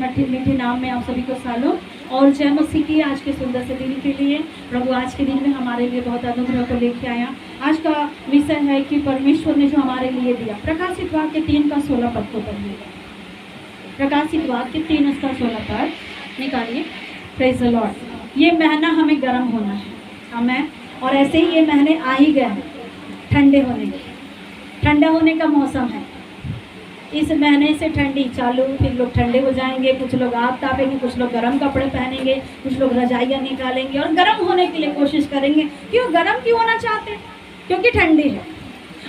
मीठे नाम में आप सभी को सालों और जय मसीह की आज के सुंदर से दिन के लिए। प्रभु आज के दिन में हमारे लिए बहुत अनुग्रह को लेके आया। आज का विषय है कि परमेश्वर ने जो हमारे लिए दिया। प्रकाशित वाक्य 3:16 पद को पढ़िएगा। प्रकाशित वाक्य 3:16 निकालिए। Praise the Lord. ये महीना हमें गर्म होना है, हमें, और ऐसे ही ये महीने आ ही गए हैं ठंडे होने के। ठंडा होने का मौसम है। इस महीने से ठंडी चालू, फिर लोग ठंडे हो जाएंगे, कुछ लोग आग तापेंगे, कुछ लोग गर्म कपड़े पहनेंगे, कुछ लोग रजाइयाँ निकालेंगे और गर्म होने के लिए कोशिश करेंगे। क्यों गर्म क्यों होना चाहते हैं? क्योंकि ठंडी है।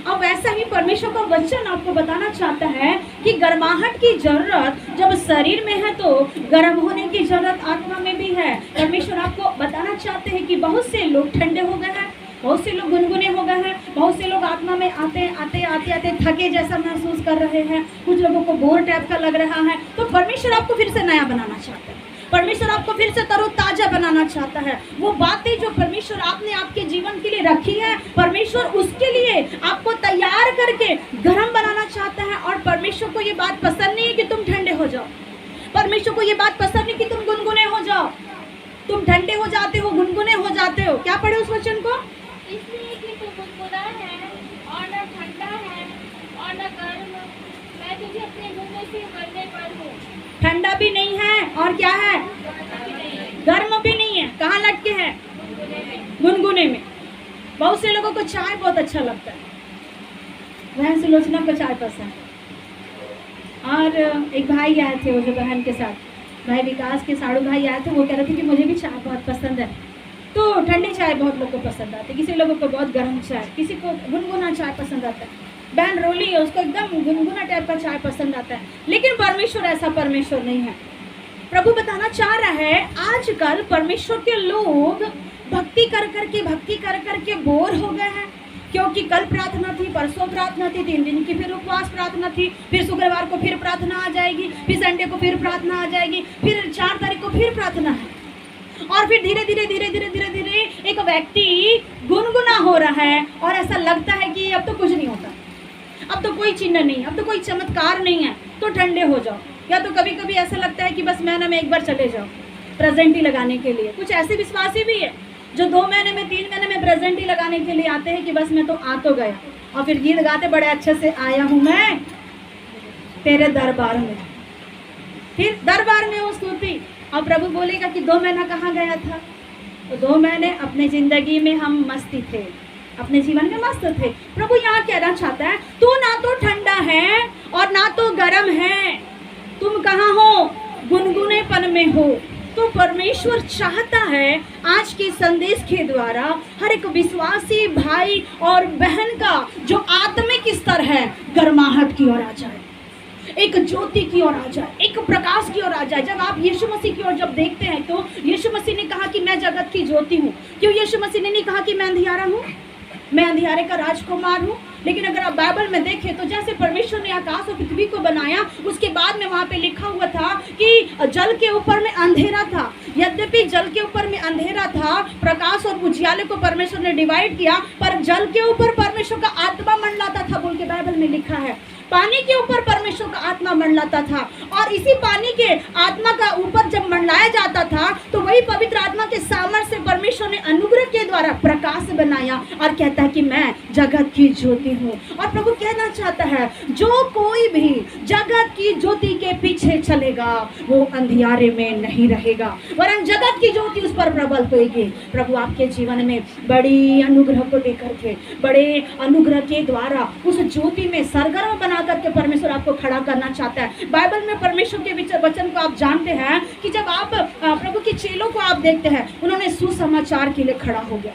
अब वैसा ही परमेश्वर का वचन आपको बताना चाहता है कि गर्माहट की जरूरत जब शरीर में है तो गर्म होने की जरूरत आत्मा में भी है। परमेश्वर आपको बताना चाहते हैं कि बहुत से लोग ठंडे हो गए हैं, बहुत से लोग गुनगुने हो गए हैं, बहुत से लोग आत्मा में आते आते थके जैसा महसूस कर रहे हैं, कुछ लोगों को बोर टाइप का लग रहा है। तो परमेश्वर आपको फिर से नया बनाना चाहता है। परमेश्वर आपको फिर से तरोताजा बनाना चाहता है। वो बातें जो परमेश्वर आपने आपके जीवन के लिए रखी है, परमेश्वर उसके लिए आपको तैयार करके गर्म बनाना चाहता है। और परमेश्वर को ये बात पसंद नहीं है कि तुम ठंडे हो जाओ। परमेश्वर को ये बात पसंद नहीं कि तुम गुनगुने हो जाओ। तुम ठंडे हो जाते हो, गुनगुने हो जाते हो। क्या पढ़े उस वचन को? इसलिए कि तू गुनगुना है और न ठंडा है और न गर्म, मैं तुझे अपने गुनगुने से भरने पर हूँ। ठंडा भी नहीं है और क्या है? गर्म भी नहीं है। कहाँ लटके हैं? गुनगुने में। बहुत से लोगों को चाय बहुत अच्छा लगता है। बहन सुलोचना को चाय पसंद। और एक भाई आए थे, वो जो बहन के साथ भाई विकास के साड़ू भाई आए थे, वो कह रहे थे कि मुझे भी चाय बहुत पसंद है। तो ठंडी चाय बहुत लोगों को पसंद आती है, किसी लोगों को बहुत गर्म चाय, किसी को गुनगुना चाय पसंद आता है। बहन रोली है, उसको एकदम गुनगुना टाइप का चाय पसंद आता है। लेकिन परमेश्वर ऐसा परमेश्वर नहीं है। प्रभु बताना चाह रहा है आजकल परमेश्वर के लोग भक्ति कर करके बोर हो गए हैं। क्योंकि कल प्रार्थना थी, परसों प्रार्थना थी, 3 दिन की फिर उपवास प्रार्थना थी, फिर शुक्रवार को फिर प्रार्थना आ जाएगी, फिर संडे को फिर प्रार्थना आ जाएगी, फिर 4 तारीख को फिर प्रार्थना है। और फिर धीरे धीरे एक व्यक्ति गुनगुना हो रहा है और ऐसा लगता है कि अब तो कुछ नहीं होता, अब तो कोई चिन्ह नहीं, अब तो कोई चमत्कार नहीं है, तो ठंडे हो जाओ। या तो कभी कभी ऐसा लगता है कि बस महीने में एक बार चले जाओ प्रेजेंट ही लगाने के लिए। कुछ ऐसे विश्वासी भी है जो 2 महीने में 3 महीने में प्रेजेंट ही लगाने के लिए आते हैं कि बस मैं तो आ तो गया, और फिर गीत गाते बड़े अच्छे से, आया हूँ मैं तेरे दरबार में। फिर दरबार में वो स्तुति, और प्रभु बोलेगा कि 2 महीना कहाँ गया था? तो 2 महीने अपने जिंदगी में हम मस्ती थे, अपने जीवन में मस्त थे। प्रभु यहाँ कहना चाहता है तू ना तो ठंडा है और ना तो गर्म है, तुम कहाँ हो? गुनगुनेपन में हो। तो परमेश्वर चाहता है आज के संदेश के द्वारा हर एक विश्वासी भाई और बहन का जो आत्मिक स्तर है गर्माहट की ओर आ जाए, एक ज्योति की ओर आ जाए, एक प्रकाश की ओर आ जाए। जब आप यीशु मसीह की ओर जब देखते हैं तो यीशु मसीह ने कहा कि मैं जगत की ज्योति हूँ। क्यों यीशु मसीह ने नहीं कहा कि मैं अंधियारा हूँ, मैं अंधियारे का राजकुमार हूँ? लेकिन अगर आप बाइबल में देखें तो जैसे परमेश्वर ने आकाश और पृथ्वी को बनाया, उसके बाद में वहाँ पे लिखा हुआ था कि जल के ऊपर में अंधेरा था। यद्यपि जल के ऊपर में अंधेरा था, प्रकाश और उजियाले को परमेश्वर ने डिवाइड किया, पर जल के ऊपर परमेश्वर का आत्मा मंडलाता था बोल के बाइबल में लिखा है। पानी के ऊपर परमेश्वर का आत्मा मंडलाता था, और इसी पानी के आत्मा का ऊपर जब मंडलाया जाता था तो वही पवित्र आत्मा के सामर्थ्य से परमेश्वर ने अनुग्रह के द्वारा प्रकाश बनाया और कहता है कि मैं जगत की ज्योति हूँ। और प्रभु कहना चाहता है जो कोई भी जगत की ज्योति के पीछे चलेगा वो अंधियारे में नहीं रहेगा, वरन जगत की ज्योति उस पर प्रबल होगी। प्रभु आपके जीवन में बड़ी अनुग्रह को देकर के, बड़े अनुग्रह के द्वारा उस ज्योति में सरगर्म बना करके परमेश्वर आपको खड़ा करना चाहता है। बाइबल में परमेश्वर के वचन को आप जानते हैं कि जब आप प्रभु के चेलों को आप देखते हैं, उन्होंने सुसमाचार के लिए खड़ा हो गया।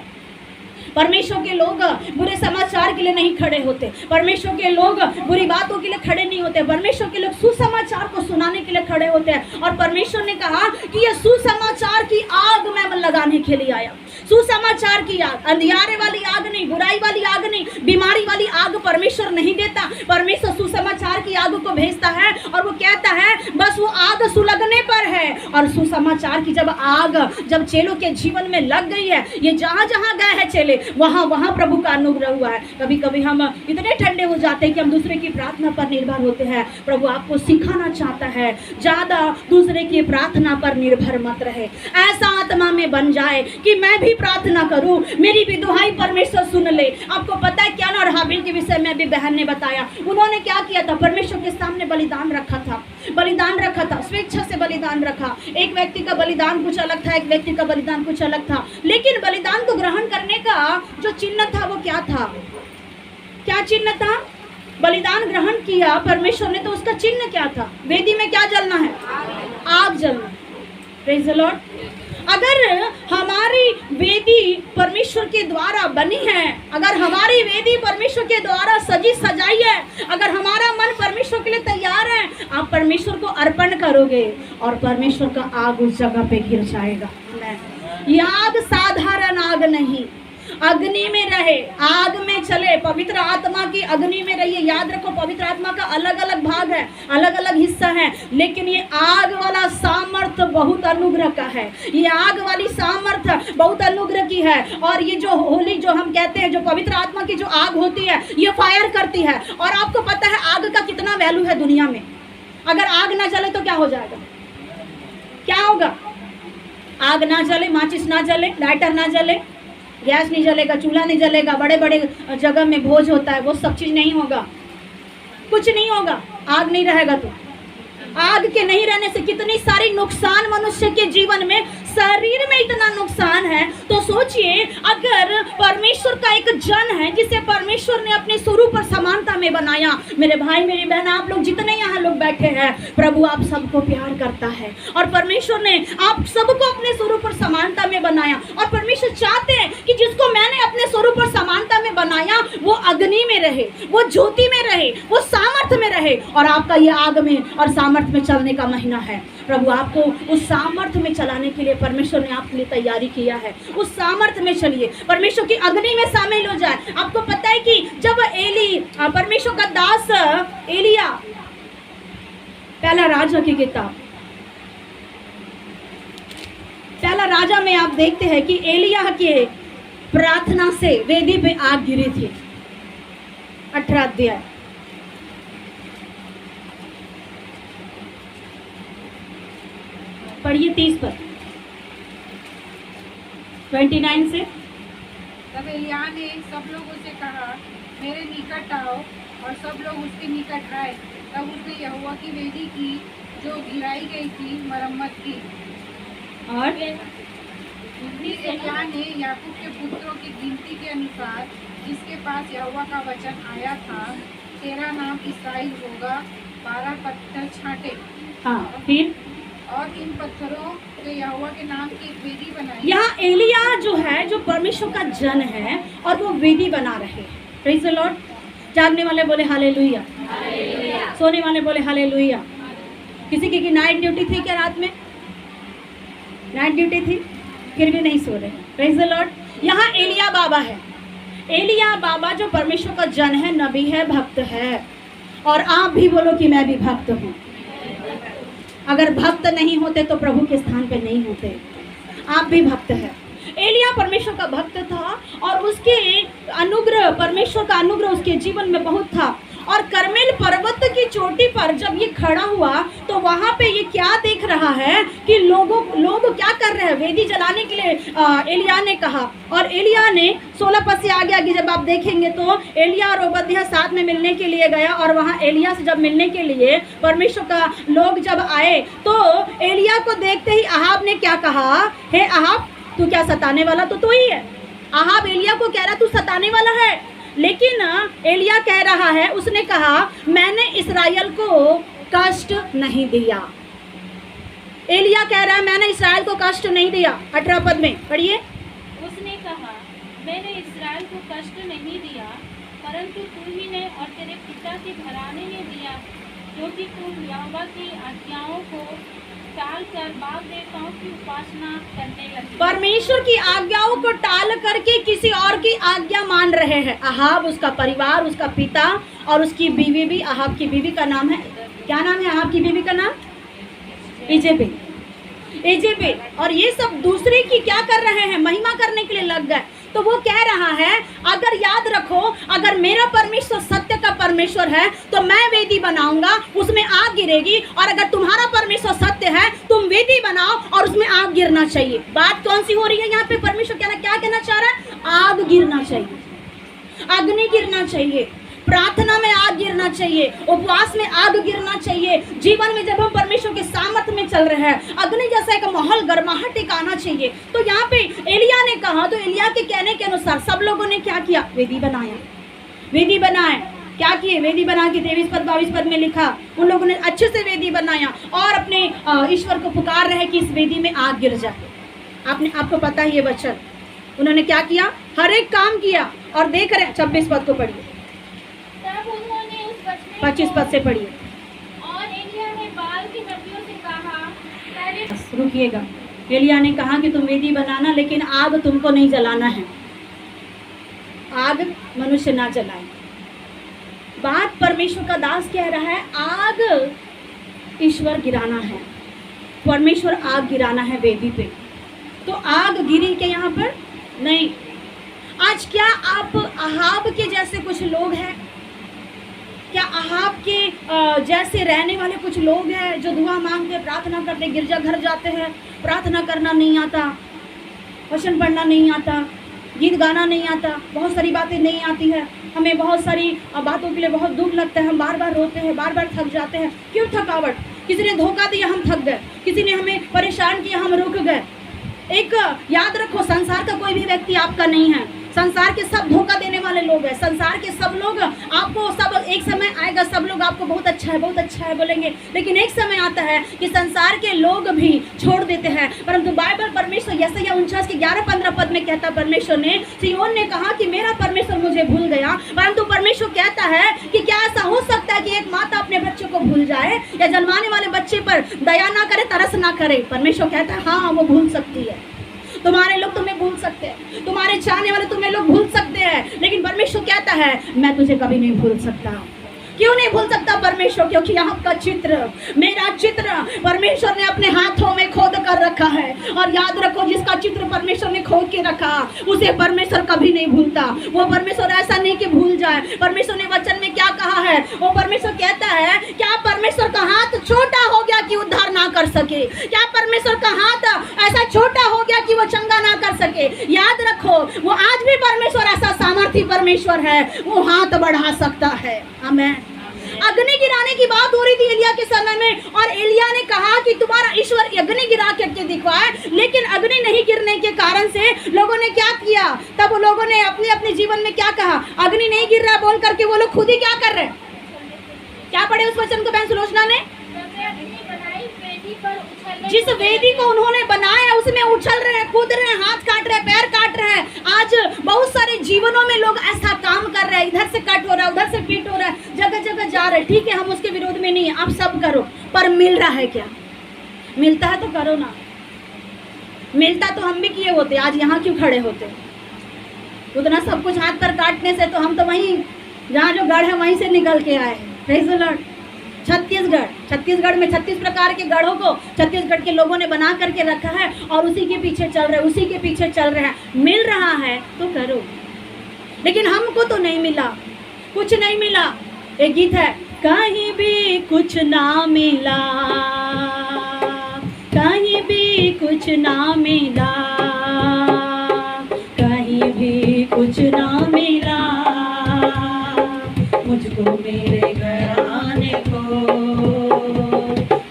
परमेश्वर के लोग बुरे समाचार के लिए नहीं खड़े होते, परमेश्वर के लोग बुरी बातों के लिए खड़े नहीं होते, परमेश्वर के लोग सुसमाचार को सुनाने के लिए खड़े होते हैं। और परमेश्वर ने कहा कि यह सुसमाचार की आग मैं लगाने के लिए आया। सुसमाचार की आग, अंधियारे वाली आग नहीं, बुराई वाली आग नहीं, बीमारी वाली आग परमेश्वर नहीं देता। परमेश्वर सुसमाचार की आग को भेजता है और वो कहता है बस वो आग सुलगने पर है और सुसमाचार की जब चेलों के जीवन में लग गई है, ये जहाँ जहाँ गए हैं चेले, वहाँ वहाँ प्रभु का अनुग्रह हुआ है। कभी कभी हम इतने ठंडे हो जाते हैं कि हम दूसरे की प्रार्थना पर निर्भर होते हैं। प्रभु आपको सिखाना चाहता है, ज़्यादा दूसरे की प्रार्थना पर निर्भर मत रहे। ऐसा आत्मा में बन जाए कि मैं भी प्रार्थना करूं, मेरी भी दुहाई परमेश्वर सुन ले। आपको पता है क्या ना, और हाबिल के विषय में भी बहन ने बताया, उन्होंने क्या किया था, परमेश्वर के सामने बलिदान रखा था, स्वेच्छा से बलिदान रखा। एक व्यक्ति का बलिदान कुछ अलग था, एक व्यक्ति का बलिदान कुछ अलग था, लेकिन बलिदान को ग्रहण करने का जो चिन्ह था वो क्या था? क्या चिन्ह था? बलिदान ग्रहण किया परमेश्वर ने, तो उसका चिन्ह क्या था? वेदी में क्या जलना है? आग जलना। Praise the Lord. अगर हमारी वेदी परमेश्वर के द्वारा बनी है, अगर हमारी वेदी परमेश्वर के द्वारा सजी सजाई है, अगर हमारा मन परमेश्वर के लिए तैयार है, आप परमेश्वर को अर्पण करोगे और परमेश्वर का आग उस जगह पे गिर जाएगा। यह आग साधारण आग नहीं, अग्नि में रहे, आग में चले, पवित्र आत्मा की अग्नि में रहिए। याद रखो, पवित्र आत्मा का अलग अलग भाग है, अलग अलग हिस्सा है, लेकिन ये आग वाला सामर्थ्य बहुत अनुग्रह का है। ये आग वाली सामर्थ्य बहुत अनुग्रह की है। और ये जो होली जो हम कहते हैं, जो पवित्र आत्मा की जो आग होती है, ये फायर करती है। और आपको पता है आग का कितना वैल्यू है दुनिया में। अगर आग ना जले तो क्या हो जाएगा? क्या होगा? आग ना जले, माचिस ना जले, लाइटर ना जले, गैस नहीं जलेगा, चूल्हा नहीं जलेगा, बड़े बड़े जगह में भोज होता है, वो सब चीज़ नहीं होगा, कुछ नहीं होगा। आग नहीं रहेगा तो आग के नहीं रहने से कितनी सारी नुकसान मनुष्य के जीवन में, शरीर में इतना नुकसान है। तो सोचिए, अगर परमेश्वर का एक जन है जिसे परमेश्वर ने अपने स्वरूप और समानता में बनाया। मेरे भाई मेरी बहन, आप लोग जितने यहाँ लोग बैठे हैं, प्रभु आप सबको प्यार करता है और परमेश्वर ने आप सबको अपने स्वरूप और समानता में बनाया। और परमेश्वर चाहते हैं कि जिसको मैंने अपने स्वरूप और समानता में बनाया वो अग्नि में रहे, वो ज्योति में रहे, वो सामर्थ्य में रहे। और आपका ये आग में और सामर्थ्य में चलने का महीना है। प्रभु आपको उस सामर्थ्य में चलाने के लिए परमेश्वर ने आपके लिए तैयारी किया है। उस सामर्थ्य में चलिए, परमेश्वर की अग्नि में शामिल हो जाए। आपको पता है कि जब परमेश्वर का दास एलिया, पहला राजा की किताब, पहला राजा में आप देखते हैं कि एलिया के प्रार्थना से वेदी पे आग गिरी थी। 18 अध्याय, पढ़िए 30 पर, 29 से। तब एलिय्याह ने सब लोगों से कहा, मेरे निकट आओ, और सब लोग उसके निकट आए। तब उसने यहोवा की वेदी की जो गिराई गई थी मरम्मत की। और फिर एलिय्याह ने याकूब के पुत्रों की गिनती के अनुसार, जिसके पास यहोवा का वचन आया था, तेरा नाम इस्राएल होगा, 12 पत्थर छांटे। हाँ, फिर और इन पत्थरों से यहोवा के नाम की एक वेदी बनाई। यहाँ एलिया जो है, जो परमेश्वर का जन है, और वो वेदी बना रहे। Praise the Lord. जागने वाले बोले हालेलुया, सोने वाले बोले हालेलुया। किसी की नाइट ड्यूटी थी क्या? रात में नाइट ड्यूटी थी, फिर भी नहीं सो रहे। Praise the Lord. यहाँ एलिया बाबा है। एलिया बाबा जो परमेश्वर का जन है, नबी है, भक्त है। और आप भी बोलो कि मैं भी भक्त हूँ। अगर भक्त नहीं होते तो प्रभु के स्थान पे नहीं होते। आप भी भक्त हैं। एलिया परमेश्वर का भक्त था और उसके अनुग्रह, परमेश्वर का अनुग्रह उसके जीवन में बहुत था। और कर्मेल पर्वत की चोटी पर जब ये खड़ा हुआ तो वहाँ पे ये क्या देख रहा है कि लोग क्या कर रहे हैं? वेदी जलाने के लिए एलिया ने कहा। और एलिया ने 16 पद से आगे जब आप देखेंगे तो एलिया और ओबद्याह साथ में मिलने के लिए गया। और वहाँ एलिया से जब मिलने के लिए परमेश्वर का लोग जब आए तो एलिया को देखते ही अहाब ने क्या कहा, हे अहाब, तू क्या सताने वाला तो तू ही है। अहाब एलिया को कह रहा तू सताने वाला है, लेकिन एलिया कह रहा है, उसने कहा मैंने इस्राएल को कष्ट नहीं दिया। एलिया कह रहा है मैंने इस्राएल को कष्ट नहीं दिया। 18 पद में पढ़िए। उसने कहा, मैंने इस्राएल को कष्ट नहीं दिया, परंतु तू ही ने और तेरे पिता के घराने ने दिया, क्योंकि तुम यहोवा की आज्ञाओं को टाल कर बाल देवताओं की उपासना करने लगे। परमेश्वर की आज्ञाओं को टाल करके किसी और की आज्ञा मान रहे हैं। अहाब, उसका परिवार, उसका पिता और उसकी बीवी भी। अहाब की बीवी का नाम है, क्या नाम है अहाब की बीवी का नाम? इजेबेल। एजेबेल और ये सब दूसरे की क्या कर रहे हैं, महिमा करने के लिए लग गए। तो वो कह रहा है अगर याद रखो, अगर मेरा परमेश्वर सत्य का परमेश्वर है तो मैं वेदी बनाऊंगा, उसमें आग गिरेगी, और अगर तुम्हारा परमेश्वर सत्य है तुम वेदी बनाओ और उसमें आग गिरना चाहिए। बात कौन सी हो रही है यहाँ पे? परमेश्वर क्या कहना चाह रहा है? आग गिरना चाहिए, अग्नि गिरना चाहिए, प्रार्थना में आग गिरना चाहिए, उपवास में आग गिरना चाहिए। जीवन में जब हम परमेश्वर के सामर्थ्य में चल रहे हैं, अग्नि जैसा एक माहौल, गर्माहट एक आना चाहिए। तो यहाँ पे एलिया ने कहा, तो एलिया के कहने के अनुसार सब लोगों ने क्या किया? वेदी बनाया, वेदी बनाए। क्या किए? वेदी बना के 23 पद 22 पद में लिखा, उन लोगों ने अच्छे से वेदी बनाया और अपने ईश्वर को पुकार रहे कि इस वेदी में आग गिर जाए। आपको पता है ये वचन, उन्होंने क्या किया? हर एक काम किया। और देख रहे हैं 26 पद को पढ़िए, तब उन्होंने उस बचने 25 पद से पढ़िए। और एलिया ने बाल की नबियों से कहा, पहले रुकिएगा। एलिया ने कहा कि तुम वेदी बनाना, लेकिन आग तुमको नहीं जलाना है, आग मनुष्य ना जलाए। बात परमेश्वर का दास कह रहा है, आग ईश्वर गिराना है, परमेश्वर आग गिराना है वेदी पे। तो आग गिरी के यहाँ पर नहीं। आज क्या आप अहाब के जैसे कुछ लोग हैं? क्या अहाब के जैसे रहने वाले कुछ लोग हैं जो दुआ मांगते, प्रार्थना करते, गिरजा घर जाते हैं, प्रार्थना करना नहीं आता, वचन पढ़ना नहीं आता, गीत गाना नहीं आता, बहुत सारी बातें नहीं आती है, हमें बहुत सारी बातों के लिए बहुत दुख लगता है, हम बार बार रोते हैं, बार बार थक जाते हैं। क्यों थकावट? किसी ने धोखा दिया, हम थक गए, किसी ने हमें परेशान किया, हम रुक गए। एक याद रखो, संसार का कोई भी व्यक्ति आपका नहीं है, संसार के सब धोखा देने वाले लोग हैं। संसार के सब लोग आपको, सब एक समय आएगा, सब लोग आपको बहुत अच्छा है बोलेंगे, लेकिन एक समय आता है कि संसार के लोग भी छोड़ देते हैं। परंतु बाइबल परमेश्वर यशायाह 49 के 11-15 पद में कहता, परमेश्वर ने, सिय्योन ने कहा कि मेरा परमेश्वर मुझे भूल गया। परंतु परमेश्वर कहता है कि क्या ऐसा हो सकता है कि एक माता अपने बच्चे को भूल जाए, या जन्माने वाले बच्चे पर दया ना करे, तरस ना करे? परमेश्वर कहता है हाँ, वो भूल सकती है। तुम्हारे लोग तुम्हें भूल सकते हैं, तुम्हारे चाहने वाले तुम्हें लोग भूल सकते हैं, लेकिन परमेश्वर कहता है मैं तुझे कभी नहीं भूल सकता। क्यों नहीं भूल सकता परमेश्वर? क्योंकि यहाँ का चित्र, मेरा चित्र परमेश्वर ने अपने हाथों में खोद कर रखा है। और याद रखो, जिसका चित्र परमेश्वर ने खोद के रखा, उसे परमेश्वर कभी नहीं भूलता। वो परमेश्वर ऐसा नहीं कि भूल जाए। परमेश्वर ने वचन में क्या कहा है? वो परमेश्वर कहता है, क्या परमेश्वर का हाथ छोटा हो गया कि उद्धार ना कर सके? क्या परमेश्वर का हाथ ऐसा छोटा हो गया कि वो चंगा ना कर सके? याद रखो, वो आज भी परमेश्वर ऐसा सामर्थी परमेश्वर है, वो हाथ बढ़ा सकता है। आमीन। अग्नि गिराने की बात हो रही थी एलिया के समय में, और एलिया ने कहा कि तुम्हारा ईश्वर अग्नि गिरा करके दिखवाए, लेकिन अग्नि नहीं गिरने के कारण से लोगों ने क्या किया? तब लोगों ने अपने अपने जीवन में क्या कहा? अग्नि नहीं गिर रहा बोल करके वो लोग खुद ही क्या कर रहे हैं? क्या पढ़े उस वचन को बहन सुलोचना ने? जिस वेदी को उन्होंने बनाया उसमें उछल रहे हैं, कूद रहे हैं, हाथ काट रहे हैं, पैर काट रहे हैं। आज बहुत सारे जीवनों में लोग ऐसा काम कर रहे हैं, इधर से कट हो रहा है, उधर से पीट हो रहा है, जगह जगह जा रहे हैं। ठीक है, हम उसके विरोध में नहीं है, आप सब करो, पर मिल रहा है क्या? मिलता है तो करो ना। मिलता तो हम भी किए होते, आज यहाँ क्यों खड़े होते? उतना सब कुछ हाथ पर काटने से तो हम तो वहीं, जहाँ जो गढ़ है वहीं से निकल के आए हैं। Praise the Lord. छत्तीसगढ़ में 36 प्रकार के गढ़ों को छत्तीसगढ़ के लोगों ने बना करके रखा है, और उसी के पीछे चल रहे, उसी के पीछे चल रहे हैं। मिल रहा है तो करो, लेकिन हमको तो नहीं मिला, कुछ नहीं मिला। एक गीत है, कहीं भी कुछ ना मिला, कहीं भी कुछ ना मिला, कहीं भी कुछ ना मिला, मुझको मेरे घराने को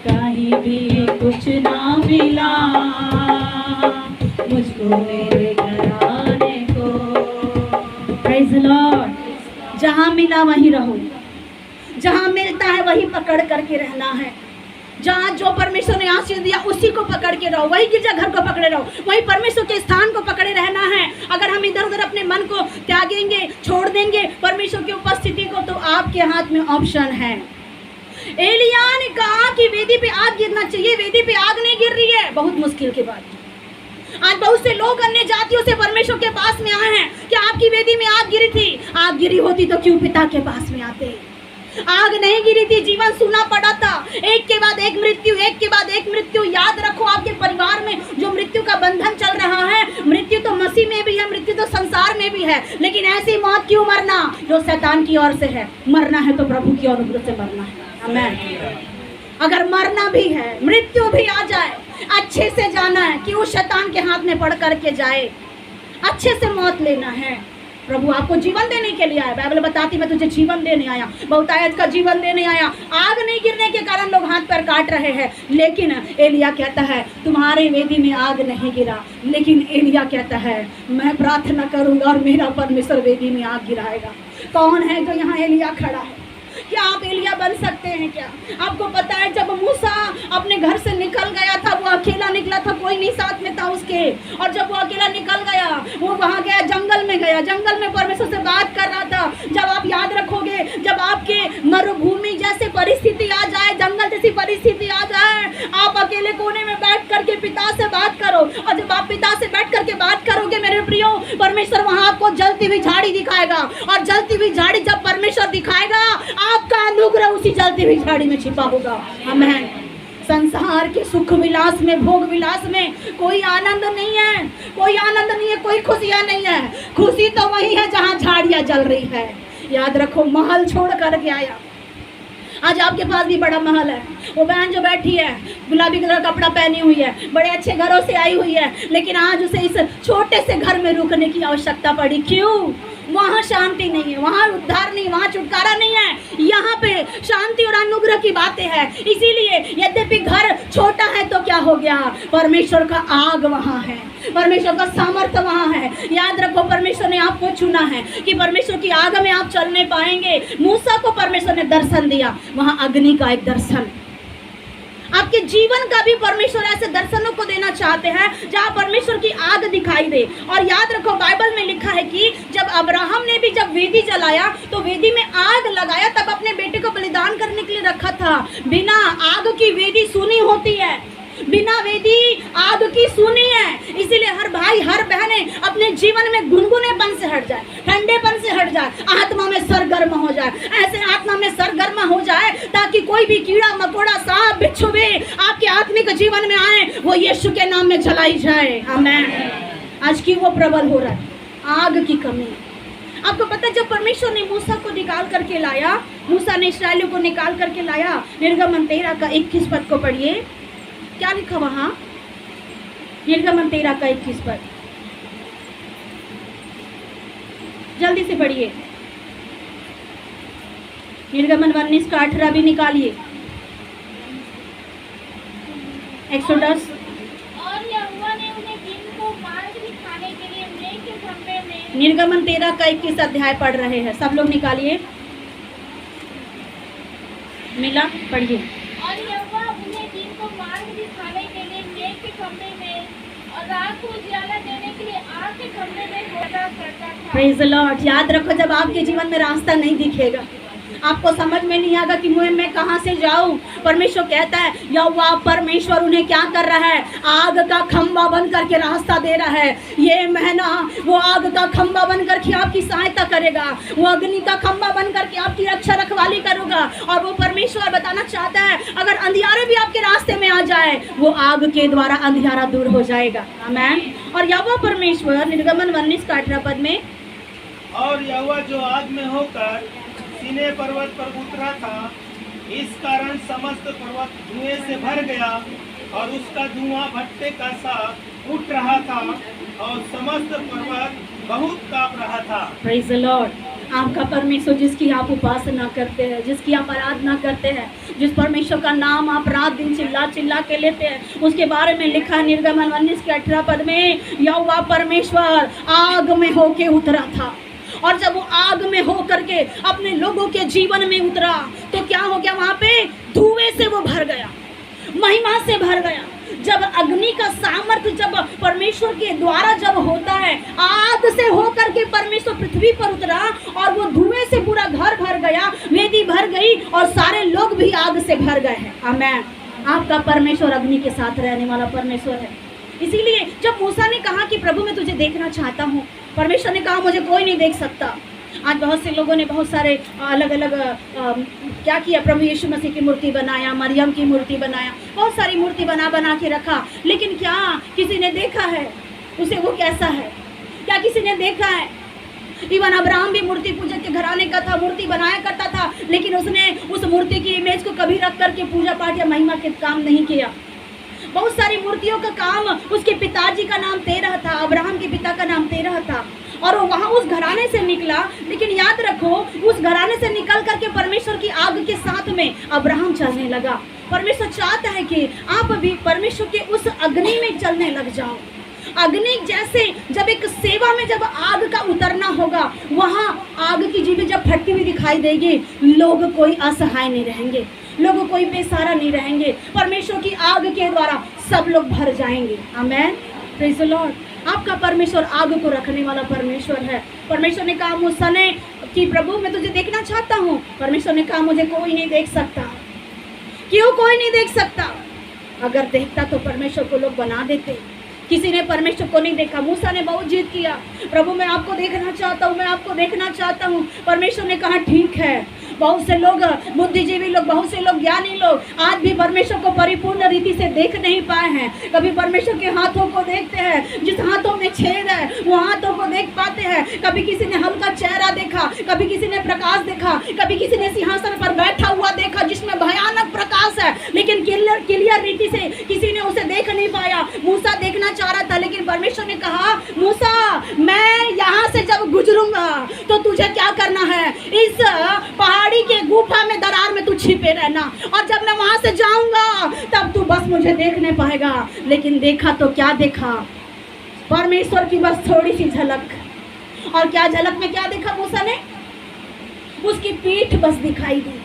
कहीं भी कुछ ना मिला, मुझको मेरे घराने को। Praise the Lord. जहाँ मिला वहीं रहो, जहाँ मिलता है वहीं पकड़ करके रहना है। जहाँ जो परमेश्वर ने आशीष दिया उसी को पकड़ के रहो, वही गिरजा घर को पकड़े रहो, वही परमेश्वर के स्थान को पकड़े रहना है। अगर हम इधर उधर अपने मन को त्यागेंगे, छोड़ देंगे परमेश्वर की उपस्थिति को, तो आपके हाथ में ऑप्शन है। एलिया ने कहा कि वेदी पे आग गिरना चाहिए, वेदी पे आग नहीं गिर रही है। बहुत मुश्किल की बात। आज बहुत से लोग अन्य जातियों से परमेश्वर के पास में आए हैं कि आपकी वेदी में आग गिरी थी। आग गिरी होती तो क्यों पिता के पास में आते? आग नहीं गिरी थी, जीवन सूना पड़ा था। एक के बाद एक मृत्यु, एक के बाद एक मृत्यु। याद रखो, आपके परिवार में जो मृत्यु का बंधन चल रहा है, मृत्यु तो मसीह में भी है, मृत्यु तो संसार में भी है, लेकिन ऐसी मौत क्यों मरना जो शैतान की ओर से है। मरना है तो प्रभु की अनुग्रह से मरना है। आमीन। अगर मरना भी है, मृत्यु भी आ जाए, अच्छे से जाना है कि उस शैतान के हाथ में पड़ करके जाए, अच्छे से मौत लेना है। प्रभु आपको जीवन देने के लिए आया। बाइबल बताती मैं तुझे जीवन देने आया, बहुतायत का जीवन देने आया। आग नहीं गिरने के कारण लोग हाथ पैर काट रहे हैं, लेकिन एलिया कहता है तुम्हारे वेदी में आग नहीं गिरा, लेकिन एलिया कहता है मैं प्रार्थना करूंगा और मेरा परमेश्वर वेदी में आग गिराएगा। कौन है जो यहाँ एलिया खड़ा है? क्या आप एलिया बन सकते हैं क्या? आपको पता है जब मूसा अपने घर से निकल गया था, वो अकेला निकला था, कोई नहीं साथ में था उसके। और जब वो अकेला निकल गया, वो वहां गया, जंगल में गया, जंगल में परमेश्वर से बात कर रहा था। जब आप याद रखोगे, जब आपके मरुभूमि जैसे परिस्थिति आ जाए, जंगल जैसी परिस्थिति आ जाए, आप अकेले कोने में बैठ करके पिता से बात करो। और जब आप पिता से बैठ करके बात करोगे मेरे प्रियो, परमेश्वर वहां आपको जलती हुई झाड़ी दिखाएगा। और जलती हुई झाड़ी जब परमेश्वर दिखाएगा, आपका अनुग्रह उसी जलती हुई झाड़ी में छिपा होगा। आमीन। संसार के सुख विलास में, भोग विलास में कोई आनंद नहीं है, कोई आनंद नहीं है, कोई खुशियां नहीं है। खुशी तो वही है जहां झाड़ियां जल रही है। याद रखो, महल छोड़ करके आया। आज आपके पास भी बड़ा महल है। वो बहन जो बैठी है, गुलाबी कलर का कपड़ा पहनी हुई है, बड़े अच्छे घरों से आई हुई है, लेकिन आज उसे इस छोटे से घर में रुकने की आवश्यकता पड़ी। क्यों? वहाँ शांति नहीं है, वहाँ उद्धार नहीं, वहाँ छुटकारा नहीं है। यहाँ पे शांति और अनुग्रह की बातें हैं। इसीलिए यद्यपि घर छोटा है तो क्या हो गया, परमेश्वर का आग वहाँ है, परमेश्वर का सामर्थ्य वहाँ है। याद रखो, परमेश्वर ने आपको चुना है कि परमेश्वर की आग में आप चलने पाएंगे। मूसा को परमेश्वर ने दर्शन दिया, वहाँ अग्नि का एक दर्शन। आपके जीवन का भी परमेश्वर ऐसे दर्शनों को देना चाहते हैं जहाँ परमेश्वर की आग दिखाई दे। और याद रखो, बाइबल में लिखा है कि जब अब्राहम ने भी जब वेदी जलाया तो वेदी में आग लगाया, तब अपने बेटे को बलिदान करने के लिए रखा था। बिना आग की वेदी सूनी होती है, बिना वेदी आग की सूनी है। इसीलिए हर भाई हर बहने अपने जीवन में गुनगुनेपन से हट जाए, ठंडेपन से हट जाए, आत्मा में सरगर्म हो जाए। ऐसे आत्मा में सरगर्म हो जाए ताकि कोई भी कीड़ा मकोड़ा सांप बिच्छू भी आपके आत्मिक जीवन में आए, वो यीशु के नाम में जलाई जाए। आमीन। आज की वो प्रबल हो रहा है, आग की कमी। आपको पता है, जब परमेश्वर ने मूसा को निकाल करके लाया, मूसा ने इस्राएलियों को निकाल करके लाया, निर्गमन 13 का 21 पद को पढ़िए। क्या लिखा वहां? निर्गमन 13 का 21 पद, जल्दी से पढ़िए। निर्गमन 19 का 18 भी निकालिए। एक्सोडस। और यहोवा ने उन्हें दिन को मार्ग दिखाने के लिए मेघ के खंभे में। निर्गमन 13 का 21 अध्याय पढ़ रहे हैं, सब लोग निकालिए। मिला? पढ़िए। और यहोवा उन्हें दिन को मार्ग दिखाने के लिए मेघ के खंभे में और रात को उजियाला देने के लिए आग के खंभे में होता करता था। Praise the Lord. याद रखो, जब आपके जीवन में रास्ता नहीं दिखेगा, आपको समझ में नहीं आएगा कि मैं कहाँ से जाऊँ, परमेश्वर कहता है, यहोवा परमेश्वर उन्हें क्या कर रहा है, आग का खंभा बन करके रास्ता दे रहा है। ये महीना वो आग का खंभा बन करके आपकी सहायता करेगा, वो अग्नि का खंभा बन करके आपकी रक्षा रखवाली करेगा। और वो परमेश्वर बताना चाहता है, अगर अंधियारे भी आपके रास्ते में आ जाए, वो आग के द्वारा अंधियारा दूर हो जाएगा। आमीन। और यहोवा परमेश्वर, निर्गमन 19 का 18 पद में, और यहोवा जो आग में होकर सीने पर्वत पर उतरा था, इस कारण समस्त पर्वत धुएं से भर गया और उसका धुआं भट्टे का सा उठ रहा था और समस्त पर्वत बहुत कांप रहा था। Praise the Lord. आपका परमेश्वर जिसकी आप उपासना करते हैं, जिसकी आप आराधना करते हैं, जिस परमेश्वर का नाम आप रात दिन चिल्ला चिल्ला के लेते हैं, उसके बारे में लिखा है निर्गमन 19 के 18 पद में, यहोवा परमेश्वर आग में होके उतरा था। और जब वो आग में हो करके अपने लोगों के जीवन में उतरा तो क्या हो गया, वहां पे धुएं से वो भर गया, महिमा से भर गया। जब अग्नि का सामर्थ्य जब परमेश्वर के द्वारा जब होता है, आग से होकर के परमेश्वर पृथ्वी पर उतरा और वो धुएं से पूरा घर भर गया, वेदी भर गई और सारे लोग भी आग से भर गए हैं। आमीन। आपका परमेश्वर अग्नि के साथ रहने वाला परमेश्वर है। इसीलिए जब मूसा ने कहा कि प्रभु मैं तुझे देखना चाहता हूँ, परमेश्वर ने कहा मुझे कोई नहीं देख सकता, आज बहुत से लोगों ने बहुत सारे अलग अलग क्या किया, प्रभु यीशु मसीह की मूर्ति बनाया, मरियम की मूर्ति बनाया, बहुत सारी मूर्ति बना बना के रखा। लेकिन क्या किसी ने देखा है उसे वो कैसा है? क्या किसी ने देखा है? इवन अब्राहम भी मूर्ति पूजक के घराने का था, मूर्ति बनाया करता था, लेकिन उसने उस मूर्ति की इमेज को कभी रख करके पूजा पाठ या महिमा के काम नहीं किया। बहुत सारी मूर्तियों का काम, उसके पिताजी का नाम तेरह था, अब्राहम के पिता का नाम तेरह था, और वो वहाँ उस घराने से निकला। लेकिन याद रखो, उस घराने से निकल करके परमेश्वर की आग के साथ में अब्राहम चलने लगा। परमेश्वर चाहता है कि आप भी परमेश्वर के उस अग्नि में चलने लग जाओ। अग्नि जैसे जब एक सेवा में जब आग का उतरना होगा, वहाँ आग की जीवी जब फटती हुई दिखाई देगी, लोग कोई असहाय नहीं रहेंगे, लोग कोई बेसहारा नहीं रहेंगे। परमेश्वर की आग के द्वारा सब लोग भर जाएंगे। आमेन, प्रेज़ द लॉर्ड। आपका परमेश्वर आग को रखने वाला परमेश्वर है। परमेश्वर ने कहा मूसा ने कि प्रभु मैं तुझे देखना चाहता हूँ। परमेश्वर ने कहा मुझे कोई नहीं देख सकता। क्यों कोई नहीं देख सकता? अगर देखता तो परमेश्वर को लोग बना देते। किसी ने परमेश्वर को नहीं देखा। मूसा ने बहुत जिद किया, प्रभु मैं आपको देखना चाहता हूँ, मैं आपको देखना चाहता हूँ। परमेश्वर ने कहा ठीक है। बहुत से लोग बुद्धिजीवी लोग, बहुत से लोग ज्ञानी लोग आज भी परमेश्वर को परिपूर्ण रीति से देख नहीं पाए हैं। कभी परमेश्वर के हाथों को देखते हैं, जिस हाथों में छेद है वो हाथों को देख पाते हैं। कभी किसी ने हल्का चेहरा देखा, कभी किसी ने प्रकाश देखा, कभी किसी ने सिंहासन पर बैठा हुआ देखा जिसमें भयानक प्रकाश है, लेकिन क्लियर रीति से किसी ने उसे देख नहीं पाया। मूसा देखना चाह रहा था, लेकिन परमेश्वर ने कहा मूसा मैं यहाँ से जब गुजरूंगा तो तुझे क्या करना है, इस पहाड़ी के गुफा में दरार में तू छिपे रहना, और जब मैं वहां से जाऊंगा तब तू बस मुझे देख नहीं पाएगा। लेकिन देखा तो क्या देखा? परमेश्वर की बस थोड़ी सी झलक। और क्या झलक में क्या देखा मूसा ने? उसकी पीठ बस दिखाई दी,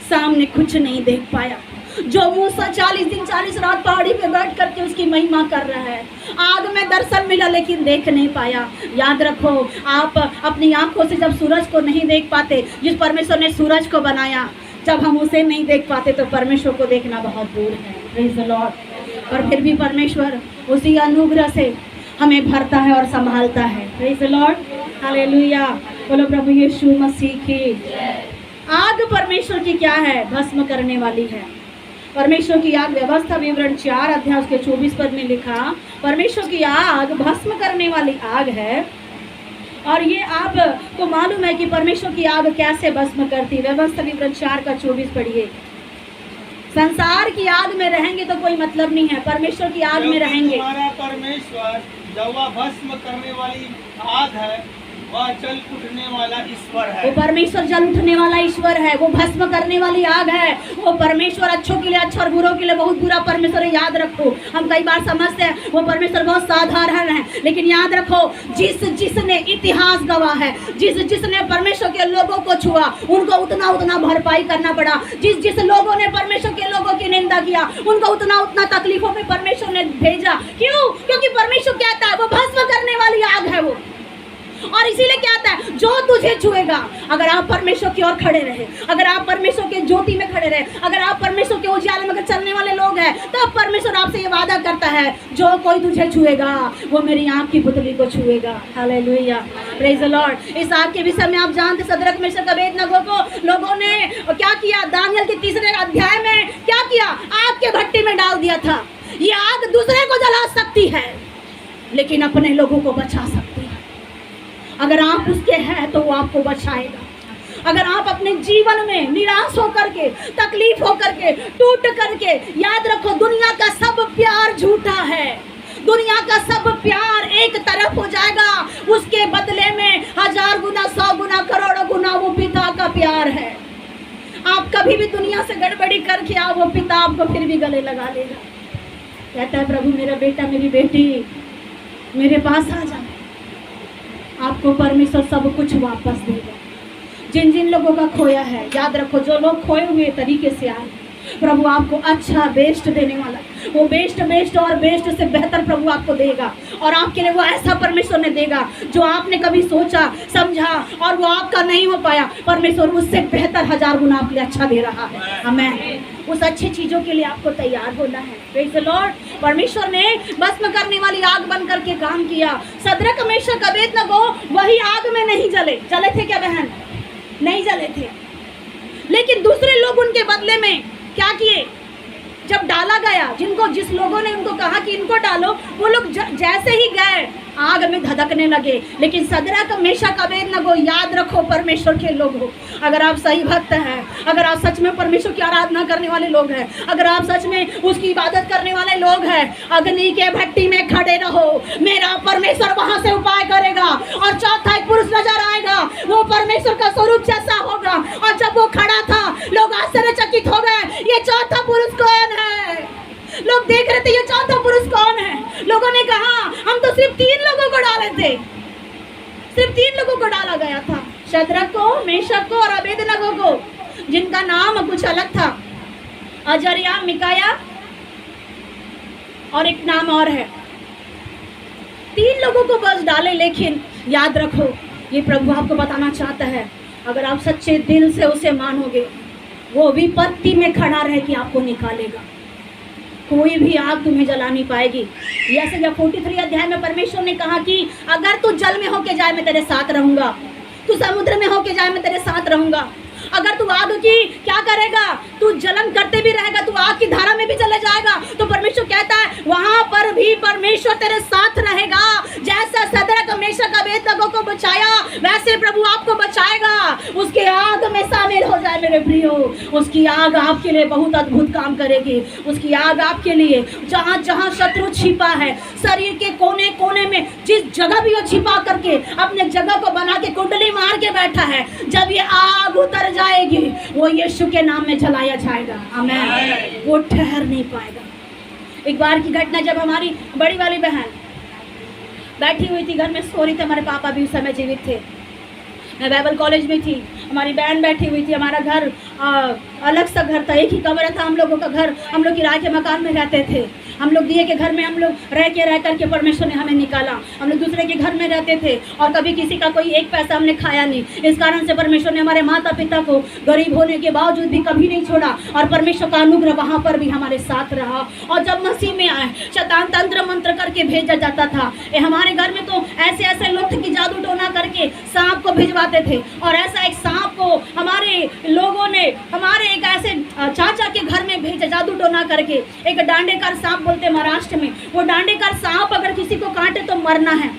सामने कुछ नहीं देख पाया। जो मूसा 40 दिन 40 रात पहाड़ी पे बैठ करके उसकी महिमा कर रहा है, आग में दर्शन मिला लेकिन देख नहीं पाया। याद रखो, आप अपनी आंखों से जब सूरज को नहीं देख पाते, जिस परमेश्वर ने सूरज को बनाया, जब हम उसे नहीं देख पाते तो परमेश्वर को देखना बहुत दूर है। Praise the Lord. और फिर भी परमेश्वर उसी अनुग्रह से हमें भरता है और संभालता है। Praise the Lord, hallelujah. बोलो प्रभु यीशु मसीह की। आग परमेश्वर की क्या है? भस्म करने वाली है। परमेश्वर की आग, व्यवस्था विवरण 4 अध्याय उसके 24 पद में लिखा, परमेश्वर की आग भस्म करने वाली आग है। और ये आपको मालूम है कि परमेश्वर की आग कैसे भस्म करती है। व्यवस्था विवरण 4 का 24 पढ़िए। संसार की आग में रहेंगे तो कोई मतलब नहीं है, परमेश्वर की आग में रहेंगे। हमारा परमेश्वर जब वह भस्म करने वाली आग है, वह जल उठने वाला ईश्वर है। वो परमेश्वर जल उठने वाला ईश्वर है, वो भस्म करने वाली आग है। वो परमेश्वर अच्छों के लिए अच्छा और बुरों के लिए बहुत बुरा परमेश्वर है। याद रखो, हम कई बार समझते हैं वो परमेश्वर बहुत साधारण है, लेकिन याद रखो जिसने इतिहास गवाह है, जिसने परमेश्वर के लोगों को छुआ, उनको उतना भरपाई करना पड़ा। जिस लोगों ने परमेश्वर के लोगों की निंदा किया, उनको उतना तकलीफों में परमेश्वर ने भेजा। क्यों? क्योंकि परमेश्वर कहता है वो भस्म करने वाली आग है वो। और इसीलिए क्या आता है, जो तुझे छुएगा, अगर आप परमेश्वर की ओर खड़े रहे, अगर आप परमेश्वर के ज्योति में खड़े रहे, अगर आप परमेश्वर के उजाले में अगर चलने वाले लोग हैं, तब परमेश्वर आपसे ये वादा करता है जो कोई तुझे छुएगा वो मेरी आँख की पुतली को छुएगा। Hallelujah, praise the Lord. इस आग के विषय में आप जानते, सदरक मेशक अबेदनगो को लोगों ने क्या किया? दानियल के 3 अध्याय में क्या किया? आग के भट्टी में डाल दिया था। ये आग दूसरे को जला सकती है लेकिन अपने लोगों को बचा सकती है। अगर आप उसके हैं तो वो आपको बचाएगा। अगर आप अपने जीवन में निराश होकर के, तकलीफ होकर के, टूट करके, याद रखो दुनिया का सब प्यार झूठा है। दुनिया का सब प्यार एक तरफ हो जाएगा, उसके बदले में 1000 गुना 100 गुना करोड़ों गुना वो पिता का प्यार है। आप कभी भी दुनिया से गड़बड़ी करके आओ, वो पिता आपको फिर भी गले लगा लेगा। कहता है प्रभु मेरा बेटा मेरी बेटी मेरे पास आ जाए, आपको परमेश्वर सब कुछ वापस देगा। जिन लोगों का खोया है, याद रखो जो लोग खोए हुए तरीके से आए, प्रभु आपको अच्छा बेस्ट देने वाला है। वो बेस्ट और बेस्ट से बेहतर प्रभु आपको देगा। और आपके लिए वो ऐसा परमेश्वर ने देगा जो आपने कभी सोचा समझा और वो आपका नहीं हो पाया, परमेश्वर उससे बेहतर 1000 गुना आपके लिए अच्छा दे रहा है। आमीन। उस अच्छी चीजों के लिए आपको तैयार होना है। Praise the Lord. परमेश्वर ने भस्म करने वाली आग बन करके काम किया। सद्रक मेशक अबेदनगो वही आग में नहीं जले थे क्या बहन? नहीं जले थे, लेकिन दूसरे लोग उनके बदले में क्या किए? जब डाला गया, जिस लोगों ने उनको कहा कि इनको डालो, वो लोग जैसे ही गए आग में धधकने लगे। लेकिन सद्रक मेशक अबेदनगो, याद रखो परमेश्वर के लोग हो, अगर आप सही भक्त हैं, अगर आप सच में परमेश्वर की आराधना करने वाले लोग हैं, अगर आप सच में उसकी इबादत करने वाले लोग हैं, अग्नि के भट्टी में खड़े रहो, मेरा परमेश्वर वहां से उपाय करेगा। और चौथा एक पुरुष नजर आएगा, वो परमेश्वर का स्वरूप जैसा होगा। और जब वो खड़ा था, लोग आश्चर्यचकित हो गए, ये चौथा पुरुष कौन है? लोग देख रहे थे ये चौथा पुरुष कौन है। लोगों ने कहा हम तो सिर्फ 3 लोगों को डाले थे, सिर्फ 3 लोगों को डाला गया था, शद्रक को, मेशक को और अबेदनगो को, जिनका नाम कुछ अलग था, अजर्या, मिकाया और एक नाम और है। 3 लोगों को बस डाले। लेकिन याद रखो, ये प्रभु आपको बताना चाहता है, अगर आप सच्चे दिल से उसे मानोगे, वो विपत्ति में खड़ा रह के आपको निकालेगा। कोई भी आग तुम्हें जला नहीं पाएगी। यशायाह 43 अध्याय में परमेश्वर ने कहा कि अगर तू जल में होके जाए मैं तेरे साथ रहूंगा, तू समुद्र में होके जाए मैं तेरे साथ रहूंगा। अगर तू आग की क्या करेगा, तू जलन करते भी रहेगा, तू आग की धारा में भी चले जाएगा, तो परमेश्वर कहता है वहां पर भी परमेश्वर तेरे साथ रहेगा। जैसा सद्रक मेशक अबेदनगो को बचाया, वैसे प्रभु आपको बचाएगा। उसके आग में शामिल हो जाए मेरे प्रियो, उसकी आग आपके लिए बहुत अद्भुत काम करेगी। उसकी आग आपके लिए जहाँ जहाँ शत्रु छिपा है, शरीर के कोने कोने में जिस जगह भी वो छिपा करके अपने जगह को बना के कुंडली मार के बैठा है, जब ये आग उतर जाएगी, वो यीशु के नाम में जलाया जाएगा। आमीन। वो ठहर नहीं पाएगा। एक बार की घटना, जब हमारी बड़ी वाली बहन बैठी हुई थी घर में, सो रही थी, हमारे पापा भी उस समय जीवित थे, मैं बाइबल कॉलेज में थी, हमारी बहन बैठी हुई थी। हमारा घर अलग सा घर था, एक ही कमरा था हम लोगों का घर, हम लोग किराए के मकान में रहते थे। हम लोग दिए के घर में हम लोग रह करके परमेश्वर ने हमें निकाला। हम लोग दूसरे के घर में रहते थे और कभी किसी का कोई एक पैसा हमने खाया नहीं। इस कारण से परमेश्वर ने हमारे माता पिता को गरीब होने के बावजूद भी कभी नहीं छोड़ा, और परमेश्वर का अनुग्रह वहाँ पर भी हमारे साथ रहा। और जब मसीह में आए, शैतान तंत्र मंत्र करके भेजा जाता था। हमारे घर में तो ऐसे ऐसे लोग थे कि जादू टोना करके सांप को भिजवाते थे। और ऐसा एक सांप को हमारे लोगों ने हमारे एक ऐसे चाचा के घर में भेजा, जादू टोना करके। एक डांडेकर सांप बोलते महाराष्ट्र में, वो डांडेकर सांप अगर किसी को काटे तो मरना है,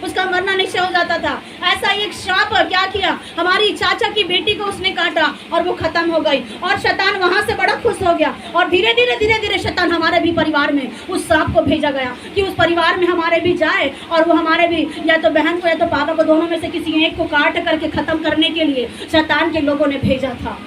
उसका मरना निश्चय हो जाता था। ऐसा एक सांप क्या किया, हमारी चाचा की बेटी को उसने काटा और वो खत्म हो गई। और शैतान वहां से बड़ा खुश हो गया, और धीरे धीरे शैतान हमारे भी परिवार में उस सांप को भेजा गया कि उस परिवार में हमारे भी जाए, और वो हमारे भी या तो बहन को या तो पापा को, दोनों में से किसी एक को काट करके खत्म करने के लिए शैतान के लोगों ने भेजा था।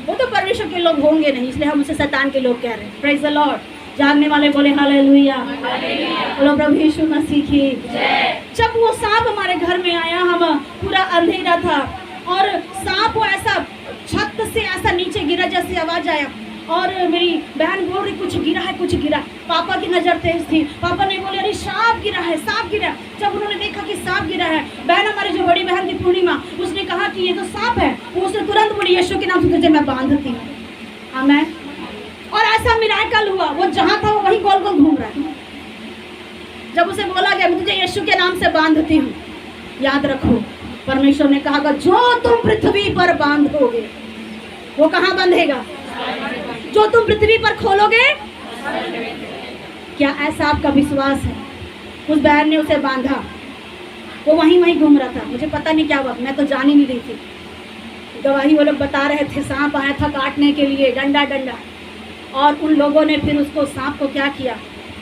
वो तो परमेश्वर के लोग होंगे नहीं, इसलिए हम उसे शैतान के लोग कह रहे हैं। Praise the Lord. जागने वाले बोले हालेलुया, बोलो प्रभु यीशु मसीह की जय। जब वो सांप हमारे घर में आया, हम पूरा अंधेरा था, और सांप वो ऐसा छत से ऐसा नीचे गिरा जैसे आवाज आया, और मेरी बहन बोल रही कुछ गिरा है, कुछ गिरा। पापा की नजर तेज थी, पापा ने बोले अरे सांप गिरा है, सांप गिरा। जब उन्होंने देखा कि सांप गिरा है, बहन हमारी जो बड़ी बहन थी पूर्णिमा, उसने कहा कि ये तो सांप है। उसने तुरंत बोली यीशु के नाम से तुझे मैं बांधती हूँ। आमीन। और ऐसा मिराकल हुआ, वो जहाँ था वो वहीं गोल गोल घूम रहा है। जब उसे बोला गया मैं तुझे यीशु के नाम से बांधती हूँ, याद रखो परमेश्वर ने कहा जो तुम पृथ्वी पर बांधोगे वो कहाँ बंधेगा, जो तुम पृथ्वी पर खोलोगे। क्या ऐसा आपका विश्वास है? उस बहन ने उसे बांधा, वो वहीं वहीं घूम रहा था। मुझे पता नहीं क्या हुआ, मैं तो जान ही नहीं रही थी। गवाही वो लोग बता रहे थे सांप आया था काटने के लिए, डंडा डंडा, और उन लोगों ने फिर उसको सांप को क्या किया,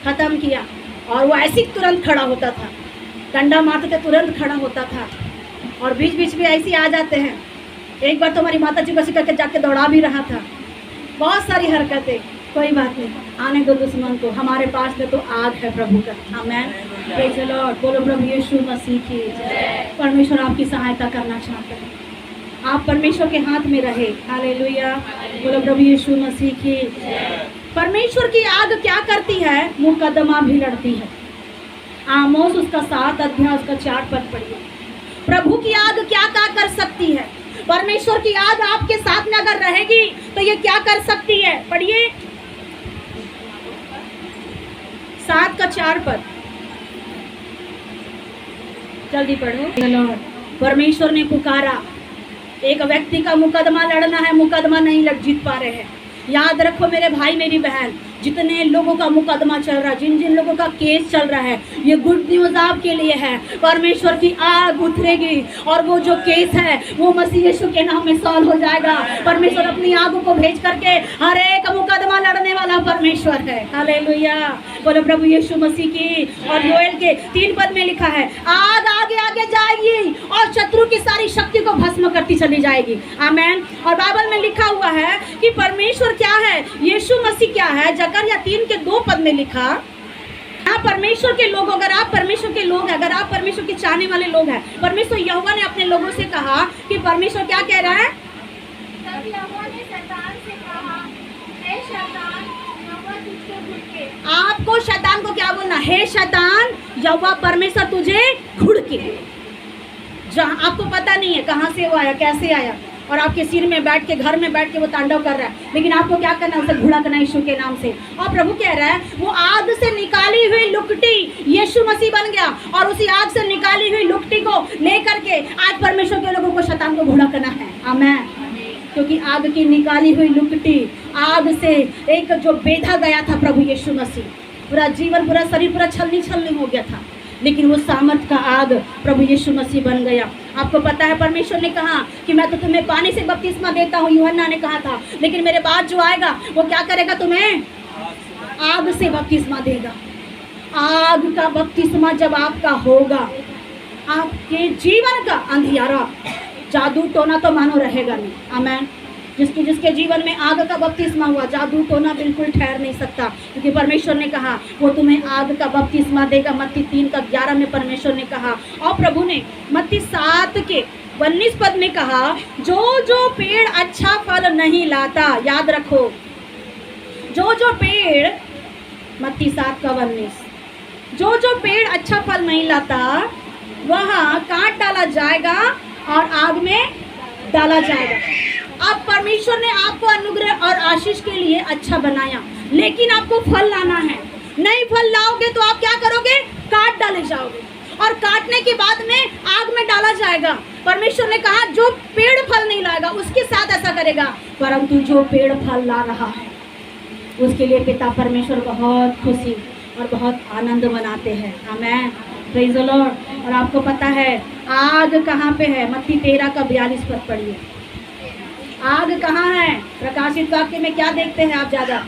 खत्म किया। और वो ऐसे ही तुरंत खड़ा होता था, डंडा मारते थे तुरंत खड़ा होता था, और बीच बीच में ऐसे ही आ जाते हैं। एक बार तो हमारी माता जी को ऐसे करके जाके दौड़ा भी रहा था। बहुत सारी हरकतें, कोई बात नहीं, आने दो दुश्मन को, हमारे पास में तो आग है प्रभु का। आमीन। Praise the Lord. बोलो प्रभु यीशु मसीह की जय। परमेश्वर आपकी सहायता करना चाहता है, आप परमेश्वर के हाथ में रहे। हालेलुया। बोलो प्रभु यीशु मसीह की जय। परमेश्वर की आग क्या करती है? मुकदमा भी लड़ती है। आमोस उसका 7 अध्याय उसका 4 पद पढ़िए। प्रभु की आग क्या कर सकती है? परमेश्वर की आग आपके साथ में अगर रहेगी तो ये क्या कर सकती है? पढ़िए 7 का 4 पद, जल्दी पढ़ो। परमेश्वर ने पुकारा, एक व्यक्ति का मुकदमा लड़ना है, मुकदमा नहीं जीत पा रहे हैं। याद रखो मेरे भाई मेरी बहन, जितने लोगों का मुकदमा चल रहा है, जिन जिन लोगों का केस चल रहा है, ये गुड न्यूज़ आपके लिए है। परमेश्वर की आग उतरेगी और वो जो केस है वो मसीह यीशु के नाम में सॉल्व हो जाएगा। परमेश्वर अपनी आग को भेज करके हर एक मुकदमा लड़ने वाला परमेश्वर है। हालेलुया, बोलो प्रभु यीशु मसीह की। और योएल के 3 पद में लिखा है, आग आगे आगे जाएगी और शत्रु की सारी शक्ति को भस्म करती चली जाएगी। आमेन। और बाइबल में लिखा हुआ है कि परमेश्वर क्या है, यीशु मसीह क्या है। जकरया 3 के 2 पद में लिखा, आप परमेश्वर के लोग, अगर आप परमेश्वर के लोग हैं, अगर आप परमेश्वर के चाहने वाले लोग हैं, परमेश्वर यहोवा ने अपने लोगों से कहा कि परमेश्वर क्या कह रहा है? तब यहोवा ने शैतान से कहा, हे शैतान, यहोवा तुझको घुड़के। आपको शैतान को क्या बोलना? हे शैतान, यहोवा परमेश्वर तुझे घुड़के। जहाँ आपको पता नहीं है कहाँ से वो आया, कैसे आया, और आपके सिर में बैठ के, घर में बैठ के वो तांडव कर रहा है, लेकिन आपको क्या करना है? उसे घुड़कना यीशु के नाम से। और प्रभु कह रहा है वो आग से निकाली हुई लुकटी यीशु मसीह बन गया, और उसी आग से निकाली हुई लुकटी को लेकर के आज परमेश्वर के लोगों को शैतान को घुड़कना है। आमेन। क्योंकि आग की निकाली हुई लुकटी, आग से एक जो बेधा गया था प्रभु यीशु मसीह, पूरा जीवन, पूरा शरीर पूरा छलनी हो गया था, लेकिन वो सामर्थ का आग प्रभु यीशु मसीह बन गया। आपको पता है परमेश्वर ने कहा कि मैं तो तुम्हें पानी से बपतिस्मा देता हूँ, यूहन्ना ने कहा था, लेकिन मेरे बाद जो आएगा वो क्या करेगा? तुम्हें आग से बपतिस्मा देगा। आग का बपतिस्मा जब आपका होगा, आपके जीवन का अंधियारा, जादू टोना तो मानो रहेगा नहीं। आमेन। जिसके जीवन में आग का बपतिस्मा हुआ, जादू टोना बिल्कुल ठहर नहीं सकता, क्योंकि परमेश्वर ने कहा वो तुम्हें आग का बपतिस्मा देगा। मत्ती 3 का 11 में परमेश्वर ने कहा। और प्रभु ने मत्ती 7 के 19 पद में कहा, जो पेड़ अच्छा फल नहीं लाता, याद रखो, जो पेड़, मत्ती 7 का 19, जो पेड़ अच्छा फल नहीं लाता वहाँ काट डाला जाएगा और आग में डाला जाएगा। अब परमेश्वर ने आपको अनुग्रह और आशीष के लिए अच्छा बनाया, लेकिन आपको फल लाना है। नहीं फल लाओगे तो आप क्या करोगे? काट डाले जाओगे, और काटने के बाद में आग में डाला जाएगा। परमेश्वर ने कहा जो पेड़ फल नहीं लाएगा उसके साथ ऐसा करेगा, परंतु जो पेड़ फल ला रहा है उसके लिए पिता परमेश्वर बहुत खुशी और बहुत आनंद मनाते हैं। आमेन। Praise the Lord. और आपको पता है आग कहाँ पे है? मत्ती 13 का 42 पद पढ़िए। आग कहाँ है? प्रकाशित वाक्य में क्या देखते हैं आप ज़्यादा?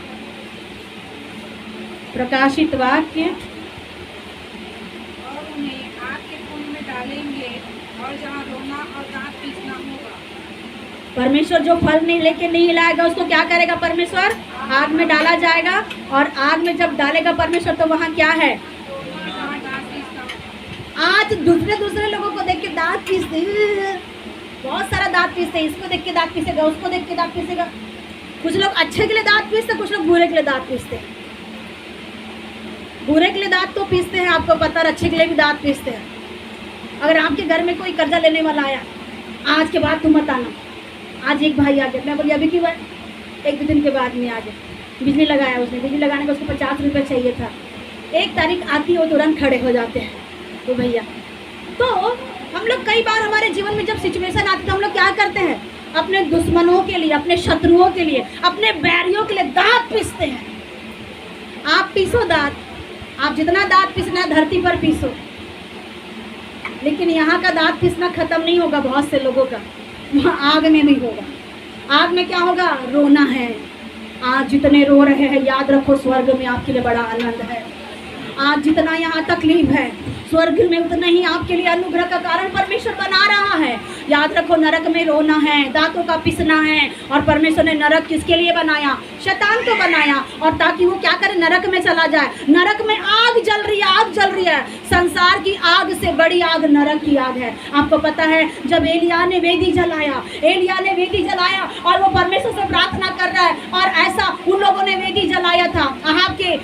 प्रकाशित वाक्य, और उन्हें आग के कुंड में डालेंगे और जहाँ रोना और दांत पीसना होगा। परमेश्वर जो फल नहीं लेके नहीं लाएगा उसको क्या करेगा? परमेश्वर आग में डाला जाएगा, और आग में जब डालेगा परमेश्वर तो वहाँ क्या है? जहाँ दांत पीसना होगा। आज दूसरे लोगों को देख के दांत पीसते, बहुत सारा दांत पीसते, इसको देख के दांत पीसेगा, उसको देख के दांत पीसेगा। कुछ लोग अच्छे के लिए दांत पीसते, कुछ लोग बुरे के लिए दांत पीसते। बुरे के लिए दांत तो पीसते हैं, आपको पता है, अच्छे के लिए भी दांत पीसते हैं। अगर आपके घर में कोई कर्जा लेने वाला आया, आज के बाद तुम मत आना, आज एक भाई आ गया, मैं बोली अभी क्यों है? 1-2 दिन के बाद में आ गया। बिजली लगाया उसने, बिजली लगाने का उसको 50 रुपये चाहिए था। 1 तारीख आती है वो तुरंत खड़े हो जाते हैं तो भैया। तो हम लोग कई बार हमारे जीवन में जब सिचुएशन आती है तो हम लोग क्या करते हैं? अपने दुश्मनों के लिए, अपने शत्रुओं के लिए, अपने बैरियों के लिए दांत पीसते हैं। आप पीसो दांत, आप जितना दांत पीसना है धरती पर पीसो, लेकिन यहाँ का दांत पीसना खत्म नहीं होगा। बहुत से लोगों का वहाँ आग में भी होगा। आग में क्या होगा? रोना है। आज जितने रो रहे हैं याद रखो स्वर्ग में आपके लिए बड़ा आनंद है। आज जितना यहाँ तकलीफ है स्वर्ग में उतना ही आपके लिए अनुग्रह का कारण परमेश्वर बना रहा है। याद रखो, नरक में रोना है, दांतों का पिसना है। और परमेश्वर ने नरक किसके लिए बनाया? शैतान को बनाया, और ताकि वो क्या करे? नरक में चला जाए। नरक में आग जल रही है, आग जल रही है। संसार की आग से बड़ी आग नरक की आग है। आपको पता है, जब एलिया ने वेदी जलाया, एलिया ने वेदी जलाया और वो परमेश्वर से प्रार्थना कर रहा है, और ऐसा उन लोगों ने वेदी जलाया था, अहाब के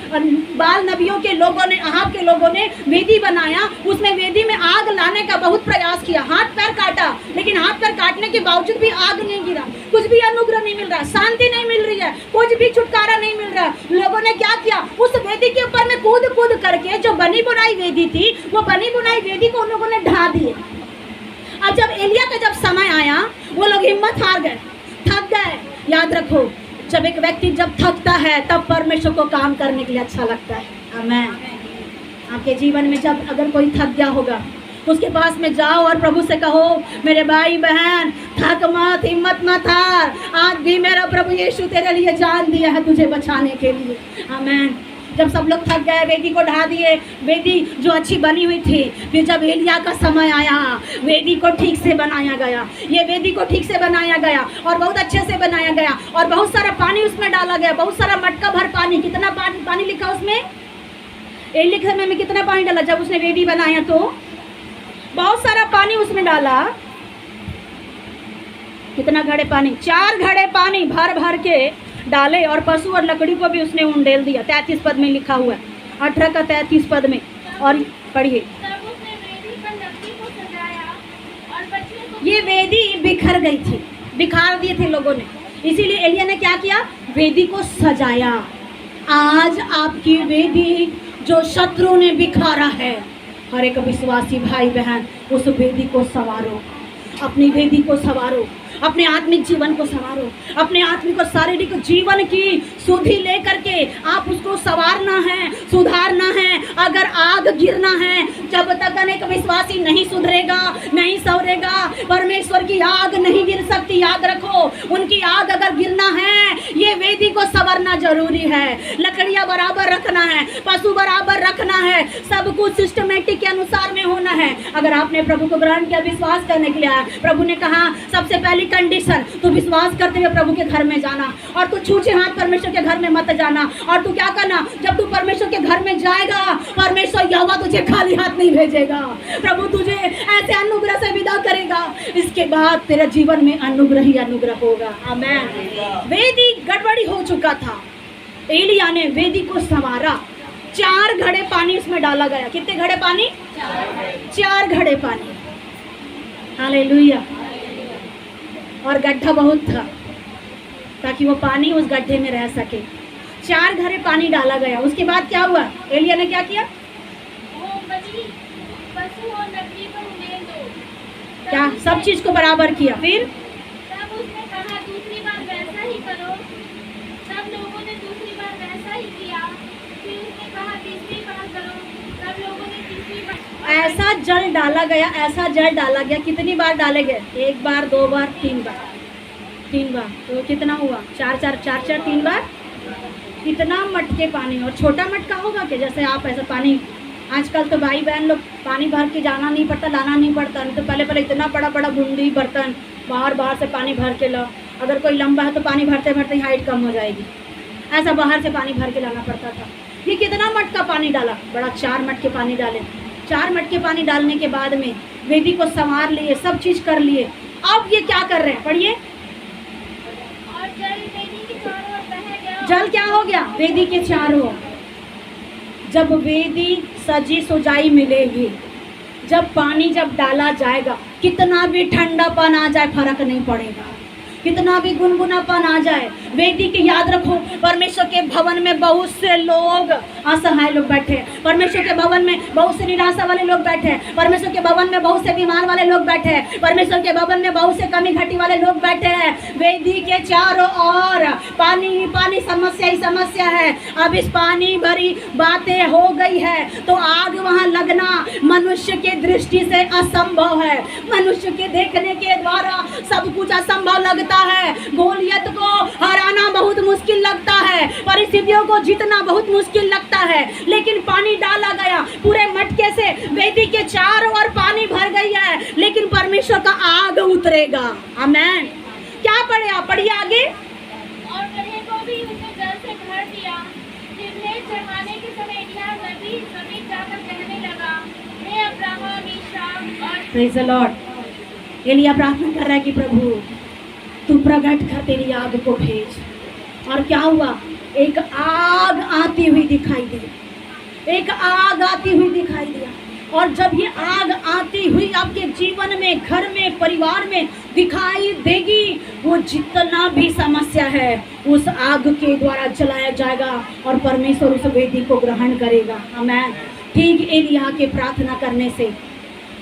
बाल नबियों के लोगों ने, अहाब के लोगों ने वेदी बनाया। उसमें वेदी में आग लाने का बहुत प्रयास किया, हाथ पैर काटा, लेकिन हाथ पैर काटने के बावजूद भी आग नहीं गिरा, कुछ भी अनुग्रह नहीं मिल रहा, शांति नहीं मिल रही है, कुछ भी छुटकारा नहीं मिल रहा। लोगों ने क्या किया? उस वेदी के ऊपर में कूद कूद करके, जो बनी बुनाई वेदी थी, वो बनी बुनाई वेदी को उन लोगों ने ढा दिए। अब जब एलिया का जब समय आया, वो लोग हिम्मत हार गए, थक गए। याद रखो, जब एक व्यक्ति जब थकता है, तब परमेश्वर को काम करने के लिए अच्छा लगता है। आमीन। आपके जीवन में जब अगर कोई थक गया होगा, उसके पास में जाओ और प्रभु से कहो, मेरे भाई बहन थक मत, हिम्मत मत हार, आज भी मेरा प्रभु यीशु तेरे लिए जान दिया है तुझे बचाने के लिए। आमीन। जब सब लोग थक गए, वेदी को ढा दिए, वेदी जो अच्छी बनी हुई थी, फिर जब एलिया का समय आया, वेदी को ठीक से बनाया गया। ये वेदी को ठीक से बनाया गया और बहुत अच्छे से बनाया गया, और बहुत सारा पानी उसमें डाला गया, बहुत सारा मटका भर पानी। कितना पानी लिखा उसमें? एलिया में कितना पानी डाला जब उसने वेदी बनाया? तो बहुत सारा पानी उसमें डाला। कितना घड़े पानी? 4 घड़े पानी भर भर के डाले, और पशु और लकड़ी को भी उसने उंडेल दिया। 33 पद में लिखा हुआ है, 18 का 33 पद में। और पढ़िए, तब उसने वेदी पर लकड़ी को सजाया और बछड़े को। ये वेदी बिखर गई थी, बिखार दिए थे लोगों ने, इसीलिए एलिया ने क्या किया? वेदी को सजाया। आज आपकी वेदी जो शत्रु ने बिखारा है, हर एक विश्वासी भाई बहन उस वेदी को संवारो, अपनी वेदी को संवारो, अपने आत्मिक जीवन को संवारो, अपने आत्मिक और शारीरिक जीवन की सुधि लेकर के आप उसको संवारना है, सुधारना है। अगर आग गिरना है, जब तक अनेक विश्वासी नहीं सुधरेगा, नहीं संवरेगा, परमेश्वर की आग नहीं गिर सकती। याद रखो, उनकी आग अगर गिरना है, ये वेदी को संवरना जरूरी है। लकड़ियां बराबर रखना है, पशु बराबर रखना है, सब कुछ सिस्टमेटिक के अनुसार में होना है। अगर आपने प्रभु को ग्रहण किया, विश्वास करने के लिए आया, प्रभु ने कहा सबसे पहली कंडीशन, तू विश्वास करते हुए प्रभु के घर में जाना, और तू छूछे हाथ परमेश्वर के घर में मत जाना। और तू क्या करना? जब तू परमेश्वर के घर में जाएगा, परमेश्वर यहोवा तुझे खाली हाथ नहीं भेजेगा, प्रभु तुझे ऐसे अनुग्रह से विदा करेगा। इसके बाद तेरे जीवन में अनुग्रह ही अनुग्रह होगा। आमीन। वेदी गड़बड़ी हो चुका था, एलिया ने वेदी को संवारा। 4 घड़े पानी उसमें डाला गया। कितने घड़े पानी? 4 घड़े पानी। हालेलुया। और गड्ढा बहुत था, ताकि वो पानी उस गड्ढे में रह सके। 4 घड़े पानी डाला गया। उसके बाद क्या हुआ? एलिया ने क्या किया? वो बछड़ी, पशु और लकड़ी पर उंडेल दो। क्या? सब चीज को बराबर किया। फिर तब उसने कहा, दूसरी बार वैसा ही करो। सब लोगों ने दूसरी बार वैसा ही किया। फिर उसने कहा, तीसरी बार करो। सब लोगों ने तीसरी बार। ऐसा जल डाला गया, ऐसा जल डाला गया। कितनी बार डाले गए? 1 बार, 2 बार, 3 बार। 3 बार तो कितना हुआ? 4 4 3 बार। कितना मटके पानी, और छोटा मटका होगा कि जैसे आप ऐसा पानी, आजकल तो भाई बहन लोग पानी भर के जाना नहीं पड़ता, लाना नहीं पड़ता। नहीं तो पहले इतना बड़ा बड़ा बूंदी बर्तन बाहर से पानी भर के लाओ। अगर कोई लंबा है तो पानी भरते भरते हाइट कम हो जाएगी, ऐसा बाहर से पानी भर के लाना पड़ता था। ये कितना मटका पानी डाला? बड़ा 4 मटके पानी डाले। 4 मटके पानी डालने के बाद में वेदी को संवार लिए, सब चीज कर लिए। अब ये क्या कर रहे हैं? पढ़िए। और जल वेदी के चारों ओर बह गया। जल क्या हो गया? वेदी के चारों ओर। जब वेदी सजी सुजाई मिलेगी, जब पानी जब डाला जाएगा, कितना भी ठंडापन आ जाए फर्क नहीं पड़ेगा, कितना भी गुनगुनापन आ जाए। वेदी के याद रखो, परमेश्वर के भवन में बहुत से लोग असहाय लोग बैठे हैं, परमेश्वर के भवन में बहुत से निराशा वाले लोग बैठे हैं, परमेश्वर के भवन में बहुत से बीमार वाले लोग बैठे हैं, परमेश्वर के भवन में बहुत से कमी घटी वाले लोग बैठे हैं। वेदी के चारों ओर पानी ही पानी, समस्या ही समस्या है। अब इस पानी भरी बातें हो गई है तो आग वहाँ लगना मनुष्य के दृष्टि से असंभव है। मनुष्य के देखने के द्वारा सब कुछ असंभव लगता है। गोलियत को हराना बहुत मुश्किल लगता है, परिस्थितियों को जीतना बहुत मुश्किल लगता है, लेकिन पानी डाला गया पूरे मटके से, वेदी के चारों ओर पानी भर गई है, लेकिन परमेश्वर परमेश्वर का आग उतरेगा। आमेन। क्या पढ़े आप, पढ़िए आगे। और कन्हे को भी उसने जल से भर दिया। फिर भेंट चढ़ाने के समय एलिय्याह नबी समीप जाकर कहने लगा, हे अब्राहम, इसहाक और प्रेज़ द लॉर्ड। एलिय्याह प्रार्थना कर रहा है कि प्रभु तू प्रकट कर तेरी आग को भेज। और क्या हुआ, एक आग आती हुई दिखाई दी, एक आग आती हुई दिखाई दिया। और जब ये आग आती हुई आपके जीवन में, घर में, परिवार में दिखाई देगी, वो जितना भी समस्या है उस आग के द्वारा जलाया जाएगा और परमेश्वर उस वेदी को ग्रहण करेगा। आमेन। ठीक एलिय्याह के प्रार्थना करने से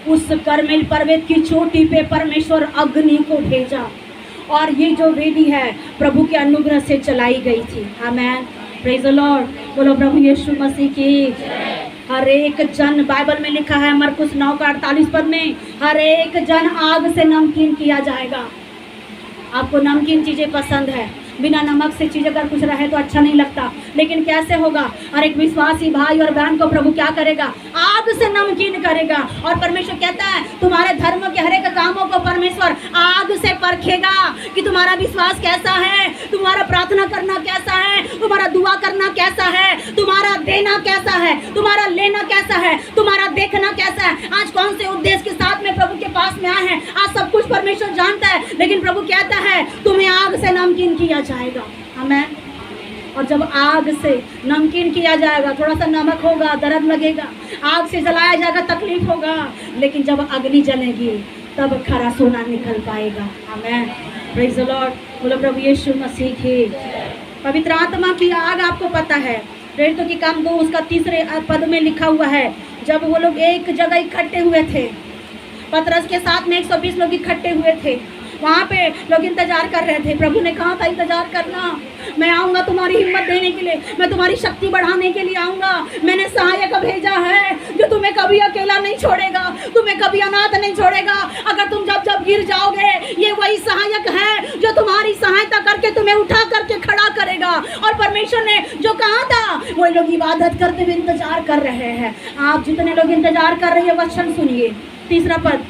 उस कर्मेल पर्वत की चोटी पे परमेश्वर अग्नि को भेजा और ये जो वेदी है प्रभु के अनुग्रह से चलाई गई थी। आमेन। Praise the Lord. बोलो प्रभु यीशु मसीह की। हर एक जन, बाइबल में लिखा है मरकुस 9:48 में, हर एक जन आग से नमकीन किया जाएगा। आपको नमकीन चीज़ें पसंद है, बिना नमक से चीज़ अगर कुछ रहे तो अच्छा नहीं लगता, लेकिन कैसे होगा? और एक विश्वासी भाई और बहन को प्रभु क्या करेगा? आग से नमकीन करेगा। और परमेश्वर कहता है तुम्हारे धर्म के हर एक कामों को परमेश्वर आग से परखेगा कि तुम्हारा विश्वास कैसा है, तुम्हारा प्रार्थना करना कैसा है, तुम्हारा दुआ करना कैसा है, तुम्हारा देना कैसा है, तुम्हारा लेना कैसा है, तुम्हारा देखना कैसा है, आज कौन से उद्देश्य के साथ में प्रभु के पास में आए हैं, आज सब कुछ परमेश्वर जानता है। लेकिन प्रभु कहता है तुम्हें आग से नमकीन किया जाएगा। आमेन। और जब आग से नमकीन किया जाएगा, थोड़ा सा नमक होगा, दर्द लगेगा, आग से जलाया जाएगा, तकलीफ होगा, लेकिन जब अग्नि जलेगी तब खरा सोना निकल पाएगा। आमेन। Praise the Lord. बोलो प्रभु यीशु मसीह की। पवित्र आत्मा की आग आपको पता है, प्रेरितों की काम 2 उसका 3 पद में लिखा हुआ है, जब वो लोग एक जगह इकट्ठे हुए थे, पतरस के साथ में 120 लोग इकट्ठे हुए थे, वहाँ पे लोग इंतजार कर रहे थे। प्रभु ने कहा था इंतजार करना, मैं आऊँगा तुम्हारी हिम्मत देने के लिए, मैं तुम्हारी शक्ति बढ़ाने के लिए आऊँगा। मैंने सहायक भेजा है जो तुम्हें कभी अकेला नहीं छोड़ेगा, तुम्हें कभी अनाथ नहीं छोड़ेगा। अगर तुम जब जब गिर जाओगे, ये वही सहायक है जो तुम्हारी सहायता करके तुम्हें उठा करके खड़ा करेगा। और परमेश्वर ने जो कहा था वो लोग इबादत करते हुए इंतजार कर रहे हैं। आप जितने लोग इंतजार कर रहे हैं वचन सुनिए। 3 पद,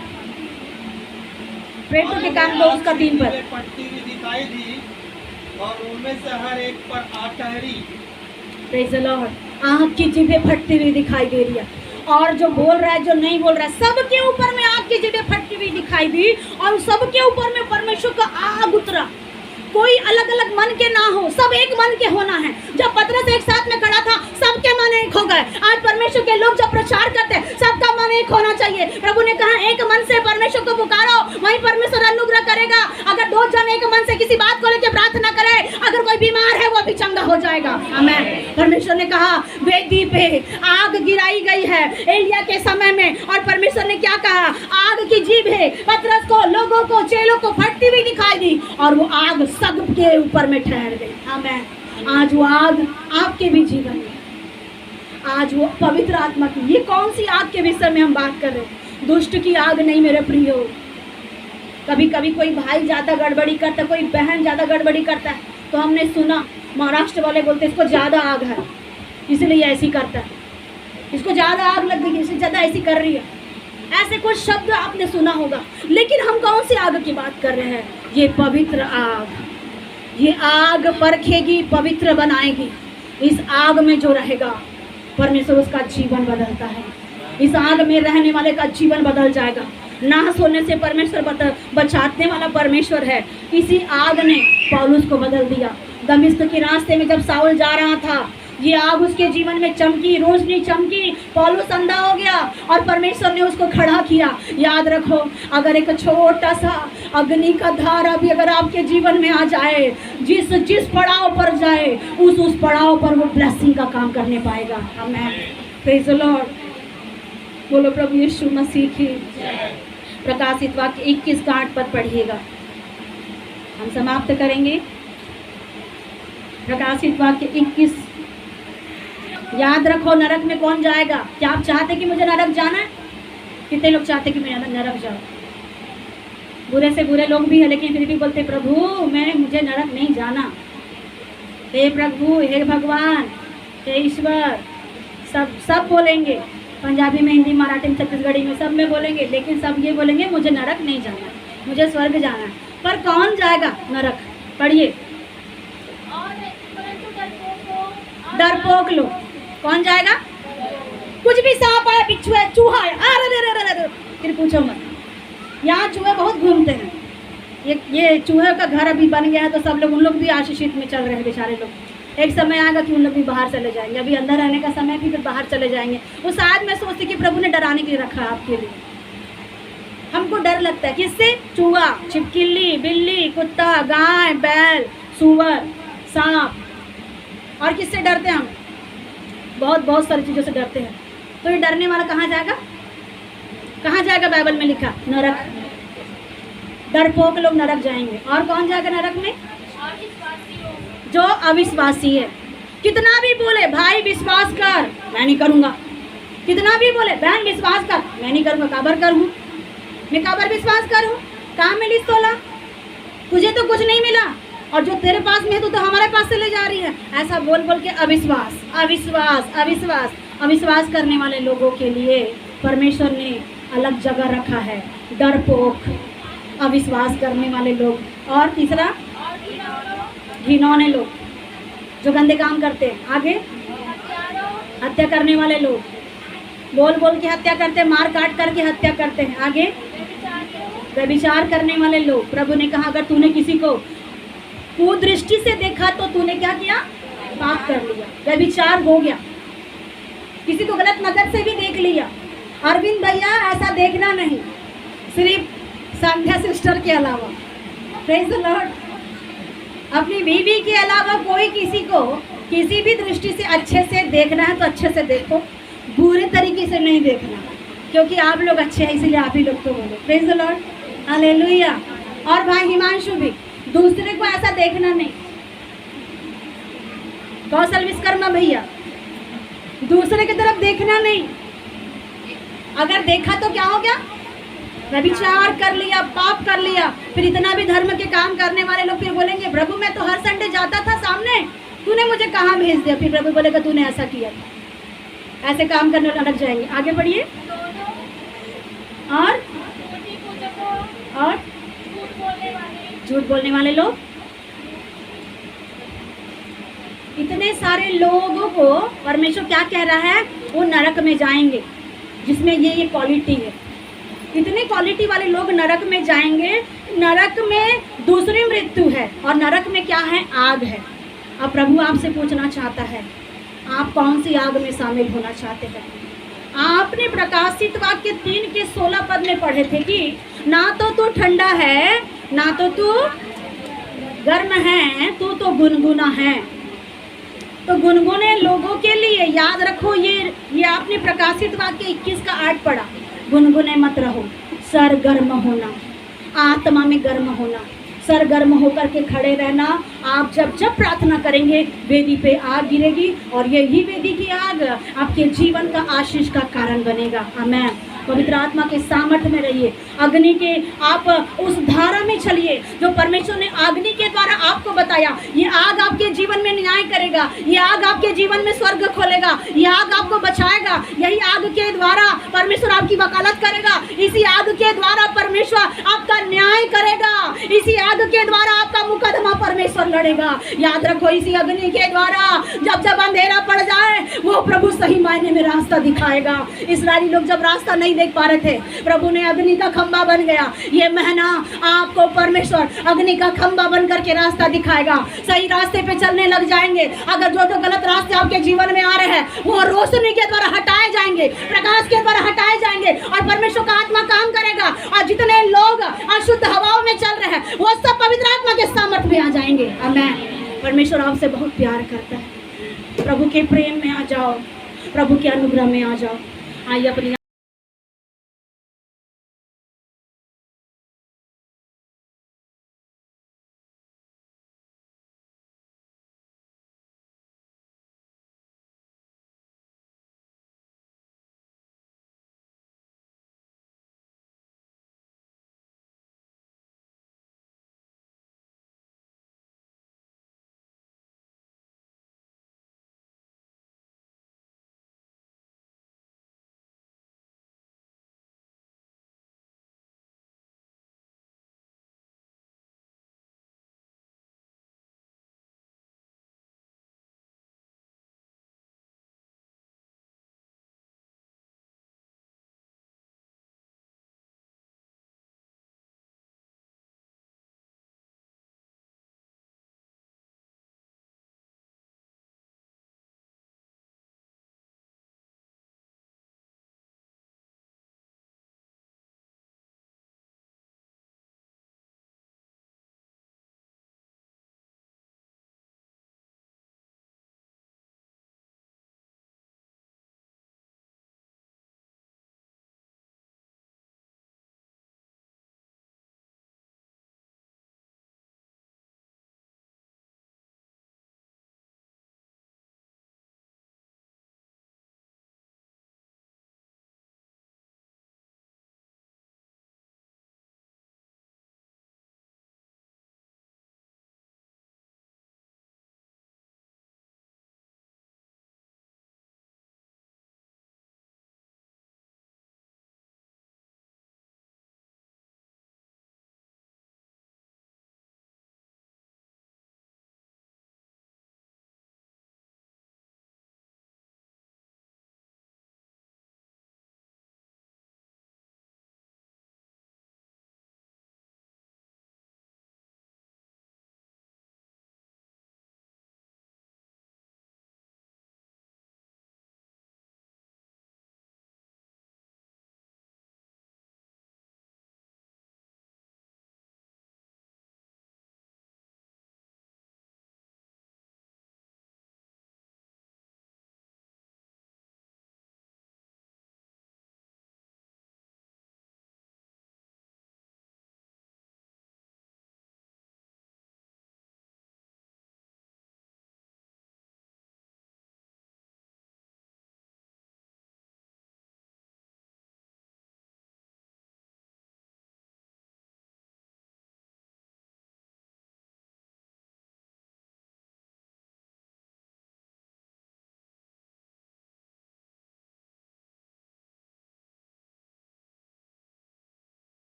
प्रेरितों के काम 2 उसका 3 पद। पड़ती हुई दिखाई दी और उनमें से हर एक पर आग ठहरी। Praise the Lord. आग की जीभें फटती हुई दिखाई दे रही है, और जो बोल रहा है जो नहीं बोल रहा है सबके ऊपर में आग की जीभें फटती हुई दिखाई दी, और सबके ऊपर में परमेश्वर का आग उतरा। कोई अलग अलग मन के ना हो, सब एक मन के होना है। जब पतरस एक साथ में खड़ा था सबके मन एक हो गए। आज परमेश्वर के लोग जब प्रचार करते हैं सबका मन एक होना चाहिए। प्रभु ने कहा एक मन से परमेश्वर को पुकारो, वहीं परमेश्वर अनुग्रह करेगा। अगर 2 जन एक मन से किसी बात को लेकर प्रार्थना करे, अगर कोई बीमार है वो भी चंगा हो जाएगा। आमेन। परमेश्वर ने कहा वेदी पे आग गिराई गई है एलिय्याह के समय में, और परमेश्वर ने क्या कहा? आग की जीभें पतरस को, लोगों को, चेलों को फटती हुई दिखाई दी, और वो आग सब के ऊपर में ठहर गई। आमेन। आज वो आग आपके भी जीवन में, आज वो पवित्र आत्मा की, ये कौन सी आग के विषय में हम बात कर रहे हैं? दुष्ट की आग नहीं मेरे प्रियो। कभी कभी कोई भाई ज़्यादा गड़बड़ी करता है, कोई बहन ज़्यादा गड़बड़ी करता है, तो हमने सुना महाराष्ट्र वाले बोलते इसको ज़्यादा आग है इसलिए ऐसी करता है, इसको ज़्यादा आग लग गई इससे ज़्यादा ऐसी कर रही है। ऐसे कुछ शब्द आपने सुना होगा, लेकिन हम कौन सी आग की बात कर रहे हैं? ये पवित्र आग। ये आग परखेगी, पवित्र बनाएगी। इस आग में जो रहेगा परमेश्वर उसका जीवन बदलता है। इस आग में रहने वाले का जीवन बदल जाएगा। नाश होने से परमेश्वर बचाने वाला परमेश्वर है। इसी आग ने पौलुस को बदल दिया। दमिश्क के रास्ते में जब साउल जा रहा था, ये आग उसके जीवन में चमकी, रोशनी चमकी, पौलुस अंधा हो गया और परमेश्वर ने उसको खड़ा किया। याद रखो, अगर एक छोटा सा अग्नि का धारा भी अगर आपके जीवन में आ जाए, जिस पड़ाव पर जाए उस पड़ाव पर वो ब्लेसिंग का काम करने पाएगा। आमेन। Praise the Lord. बोलो प्रभु यीशु मसीह की। प्रकाशित वाक्य 21:8 पद पढ़िएगा, हम समाप्त करेंगे। प्रकाशित वाक्य 21। याद रखो, नरक में कौन जाएगा? क्या आप चाहते कि मुझे नरक जाना है? कितने लोग चाहते कि मैं नरक जाऊँ? बुरे से बुरे लोग भी हैं, लेकिन फिर भी बोलते प्रभु मुझे नरक नहीं जाना। हे प्रभु, हे भगवान, हे ईश्वर, सब बोलेंगे, पंजाबी में, हिंदी, मराठी में, छत्तीसगढ़ी में, सब में बोलेंगे, लेकिन सब ये बोलेंगे मुझे नरक नहीं जाना, मुझे स्वर्ग जाना है। पर कौन जाएगा नरक? पढ़िए। और परंतु डरपोक लोग। कौन जाएगा? कुछ भी सांप है, बिच्छू है, चूहा है, अरे फिर पूछो मत। यहाँ चूहे बहुत घूमते हैं। ये चूहे का घर अभी बन गया है, तो सब लोग, उन लोग भी आशीषित में चल रहे हैं बेचारे लोग। एक समय आएगा कि उन लोग भी बाहर चले जाएंगे। अभी अंदर रहने का समय भी, फिर बाहर चले जाएंगे। वो शायद मैं सोचती कि प्रभु ने डराने के लिए रखा है आपके लिए। हमको डर लगता है किससे? चूहा, छिपकली, बिल्ली, कुत्ता, गाय, बैल, सूअर, सांप। और किससे डरते हैं हम? बहुत सारी चीज़ों से डरते हैं। तो ये डरने वाला कहाँ जाएगा? कहाँ जाएगा? बाइबल में लिखा, नरक। डरपोक लोग नरक जाएंगे। और कौन जाएगा नरक में? जो अविश्वासी है। कितना भी बोले भाई विश्वास कर, मैं नहीं करूँगा। कितना भी बोले बहन विश्वास कर, मैं नहीं करूँगा। काबर करूँ? मैं काबर विश्वास करूँ? कहाँ मिली तोला? तुझे तो कुछ नहीं मिला, और जो तेरे पास में है तो हमारे पास से ले जा रही है। ऐसा बोल बोल के अविश्वास, अविश्वास, अविश्वास। अविश्वास करने वाले लोगों के लिए परमेश्वर ने अलग जगह रखा है। डरपोक, अविश्वास करने वाले लोग। और तीसरा, घिनौने लोग, जो गंदे काम करते हैं। आगे, हत्या करने वाले लोग, बोल बोल के हत्या करते हैं, मार काट करके हत्या करते हैं। आगे, व्यभिचार करने वाले लोग। प्रभु ने कहा अगर तूने किसी को कुदृष्टि से देखा तो तूने क्या किया? पाप कर लिया, व्यभिचार हो गया। किसी को गलत नजर से भी देख लिया। अरविंद भैया ऐसा देखना नहीं, सिर्फ संध्या सिस्टर के अलावा। Praise the Lord. अपनी बीवी के अलावा कोई किसी को किसी भी दृष्टि से अच्छे से देखना है तो अच्छे से देखो, बुरे तरीके से नहीं देखना, क्योंकि आप लोग अच्छे हैं इसलिए आप ही लोग को बोलो। Praise the Lord, hallelujah. और भाई हिमांशु भी, दूसरे को ऐसा देखना नहीं। कौशल विश्वकर्मा भैया, दूसरे की तरफ देखना नहीं। अगर देखा तो क्या हो गया? व्यभिचार कर लिया, पाप कर लिया। फिर इतना भी धर्म के काम करने वाले लोग फिर बोलेंगे प्रभु मैं तो हर संडे जाता था सामने, तूने मुझे कहाँ भेज दिया? फिर प्रभु बोलेगा तूने ऐसा किया। ऐसे काम करने वाले अलग जाएंगे। आगे बढ़िए। और झूठ बोलने वाले लोग। इतने सारे लोगों को परमेश्वर क्या कह रहा है? वो नरक में जाएंगे, जिसमें ये क्वालिटी है। इतने क्वालिटी वाले लोग नरक में जाएंगे। नरक में दूसरी मृत्यु है, और नरक में क्या है? आग है। अब प्रभु आपसे पूछना चाहता है आप कौन सी आग में शामिल होना चाहते हैं? आपने प्रकाशित वाक्य 3 के 16 पद में पढ़े थे कि ना तो तू ठंडा है, ना तो तू गर्म है, तू तो गुनगुना है। तो गुनगुने लोगों के लिए याद रखो, ये आपने प्रकाशित वाक्य 21 का 8 पढ़ा। गुनगुने मत रहो, सरगर्म होना, आत्मा में गर्म होना, सरगर्म होकर के खड़े रहना। आप जब प्रार्थना करेंगे वेदी पे आग गिरेगी, और यही वेदी की आग आपके जीवन का आशीष का कारण बनेगा। आमीन। पवित्र आत्मा के सामर्थ्य में रहिए। अग्नि के आप उस धारा में चलिए जो परमेश्वर ने अग्नि के द्वारा आपको बताया। ये आग आपके जीवन में न्याय करेगा, ये आग आपके जीवन में स्वर्ग खोलेगा, ये आग आपको बचाएगा। यही आग के द्वारा परमेश्वर आपकी वकालत करेगा, इसी आग के द्वारा परमेश्वर आपका न्याय करेगा, इसी आग के द्वारा आपका मुकदमा परमेश्वर लड़ेगा। याद रखो, इसी अग्नि के द्वारा जब अंधेरा पड़ जाए वो प्रभु सही मायने में रास्ता दिखाएगा। इस्राएली लोग जब रास्ता नहीं देख पा रहे थे, प्रभु ने अग्नि का खंभा बन गया। ये महीना आपको परमेश्वर अग्नि का खंभा बन करके रास्ता दिखाएगा। सही रास्ते पे चलने लग जाएंगे। अगर जो गलत रास्ते आपके जीवन में आ रहे हैं वो रोशनी के द्वारा हटाए जाएंगे, प्रकाश के द्वारा हटाए जाएंगे, और परमेश्वर का आत्मा काम करेगा। और जितने लोग अशुद्ध हवाओं में चल रहे हैं वो सब पवित्र आत्मा के सामर्थ्य में आ जाएंगे। आमीन। परमेश्वर आपसे बहुत प्यार करता है। प्रभु के प्रेम में आ जाओ, प्रभु के अनुग्रह में आ जाओ। आइए अपनी